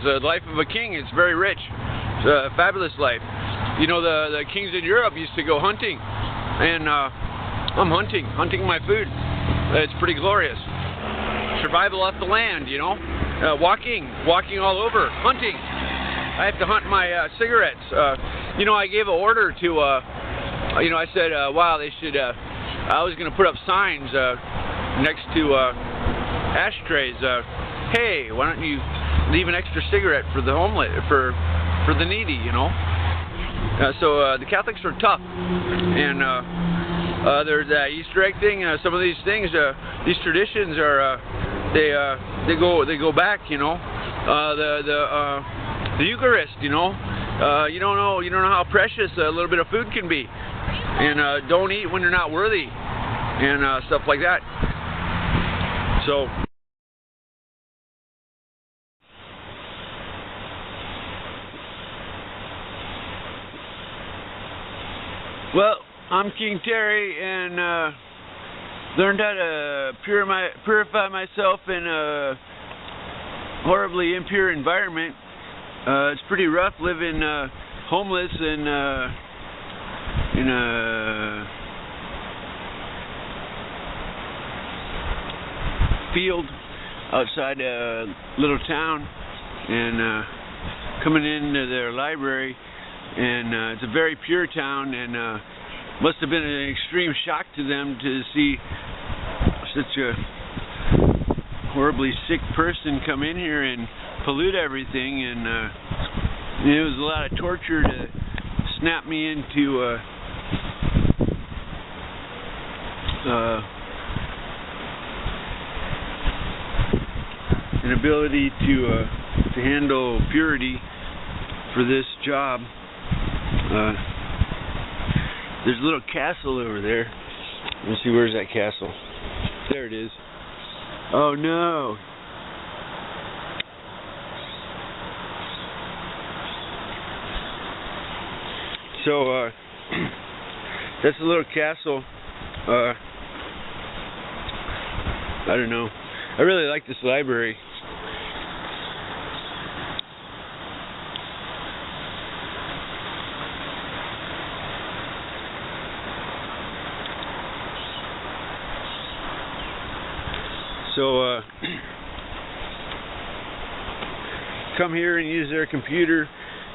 a life of a king. It's very rich. It's a fabulous life. You know, the kings in Europe used to go hunting, and I'm hunting my food. It's pretty glorious. Survival off the land, you know, walking all over, hunting. I have to hunt my cigarettes. You know, I gave an order to, you know, I said, wow, they should, I was going to put up signs next to ashtrays. Hey, why don't you leave an extra cigarette for the homeless, for the needy, you know. So the Catholics are tough, and there's the Easter egg thing. Some of these things, these traditions are they go back, you know. The Eucharist, you know. You don't know how precious a little bit of food can be, and don't eat when you're not worthy, and stuff like that. So. Well, I'm King Terry, and learned how to purify myself in a horribly impure environment. It's pretty rough living homeless in a field outside a little town, and coming into their library. And it's a very pure town, and must have been an extreme shock to them to see such a horribly sick person come in here and pollute everything. And it was a lot of torture to snap me into an ability to handle purity for this job. There's a little castle over there. Let's see, where's that castle? There it is. Oh no. So that's a little castle. I don't know. I really like this library. So come here and use their computer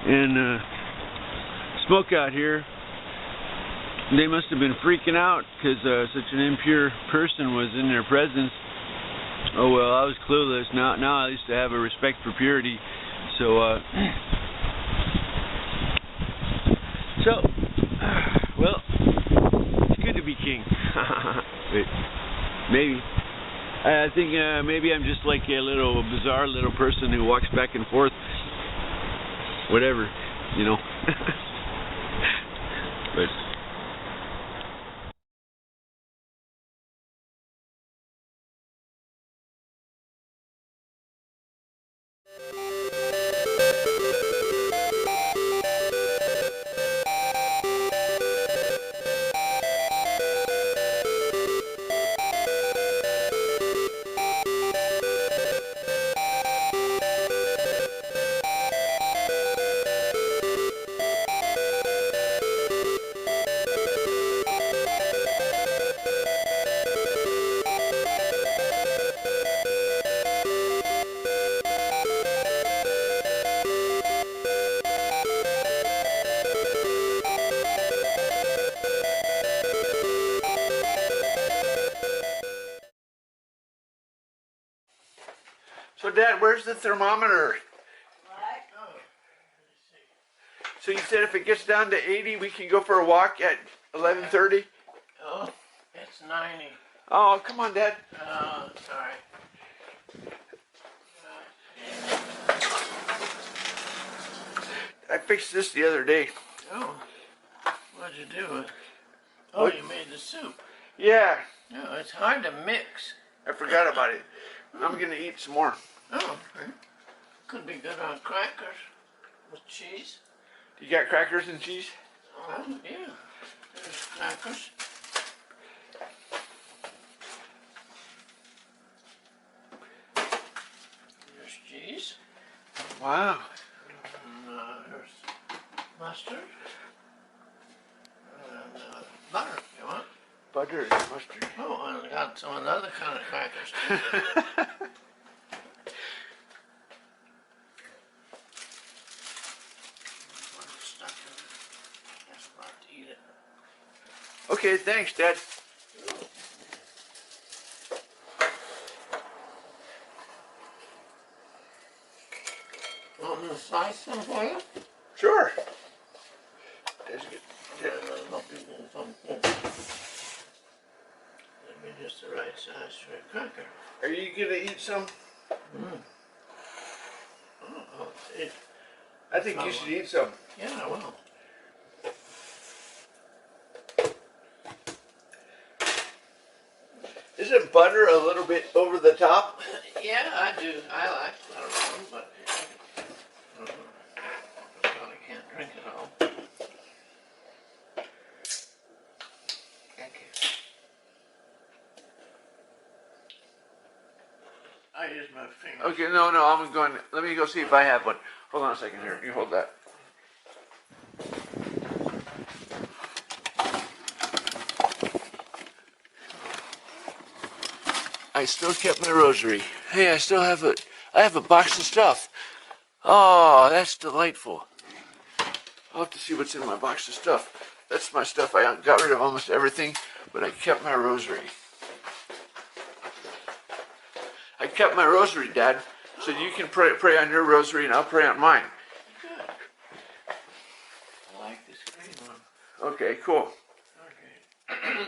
and smoke out here. They must have been freaking out because such an impure person was in their presence. Oh well, I was clueless. Now I used to have a respect for purity. So Maybe. I think maybe I'm just like a little bizarre little person who walks back and forth. Whatever, you know. But. So, Dad, where's the thermometer? So you said if it gets down to 80, we can go for a walk at 11:30?
Oh, it's 90.
Oh, come on, Dad.
Sorry.
I fixed this the other day.
Oh, what'd you do with it? Oh, you made the soup.
Yeah.
No, it's hard to mix.
I forgot about it. I'm going to eat some more.
Oh, could be good on crackers with cheese.
You got crackers and cheese?
Well, yeah. There's crackers. There's cheese.
Wow.
And, there's mustard. And butter, if you want.
Butter and mustard.
Oh, and I got some other kind of crackers too.
Okay, thanks, Dad.
Want me to slice some for you?
Sure. That's good.
Maybe just the right size for a cracker.
Are you going to eat some?
Oh, it,
I think you should eat some.
Yeah, I will.
Isn't butter a little bit over the top?
Yeah, I do. I like butter, but I probably can't drink it all. Thank you. I use my finger.
Okay, no, I'm going. Let me go see if I have one. Hold on a second here. You hold that. I still kept my rosary. Hey, I still have it. I have a box of stuff. Oh, that's delightful. I'll have to see what's in my box of stuff. That's my stuff. I got rid of almost everything, but I kept my rosary. I kept my rosary, Dad, so you can pray on your rosary and I'll pray on mine.
Good. I like this green one.
Okay, cool.
Okay.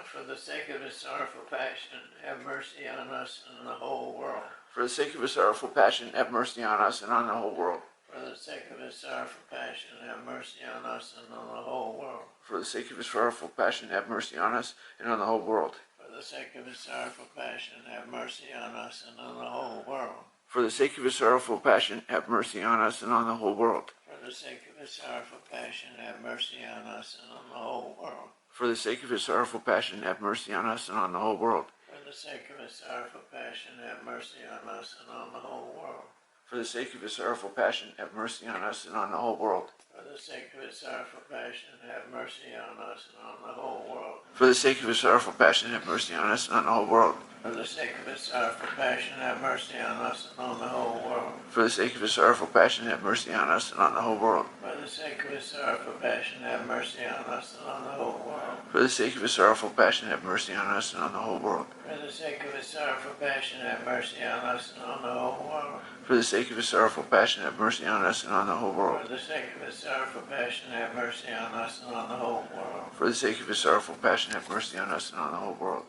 For the sake of his sorrowful passion, have mercy on us and the whole world.
For the sake of his sorrowful passion, have mercy on us and on the whole world.
For the sake of his sorrowful passion, have mercy on us and on the whole world.
For the sake of his sorrowful passion, have mercy on us and on the whole world.
For the sake of his sorrowful passion, have mercy on us and on the whole world.
For the sake of his sorrowful passion, have mercy on us and on the whole world.
For the sake of his sorrowful passion, have mercy on us and on the whole world.
For the sake of his sorrowful passion, have mercy on us and on the whole world.
For the sake of his sorrowful passion, have mercy on us and on the whole world.
For the sake of his sorrowful passion, have mercy on us and on the whole world.
For the sake of his sorrowful passion, have mercy on us and on the whole world.
For the sake of his sorrowful passion, have mercy on us and on the whole world.
For the sake of his sorrowful passion, have mercy on us and on the whole world.
For the sake of his sorrowful passion, have mercy on us and on the whole world.
For the sake of his sorrowful passion, have mercy on us and on the whole world.
For the sake of his sorrowful passion, have mercy on us and on the whole world.
For the sake of his sorrowful passion, have mercy on us and on the whole world.
For the sake of his sorrowful passion, have mercy on us and on the whole world.
For the sake of his sorrowful passion, have mercy on us and on the whole world.
For the sake of his sorrowful passion, have mercy on us and on the whole world.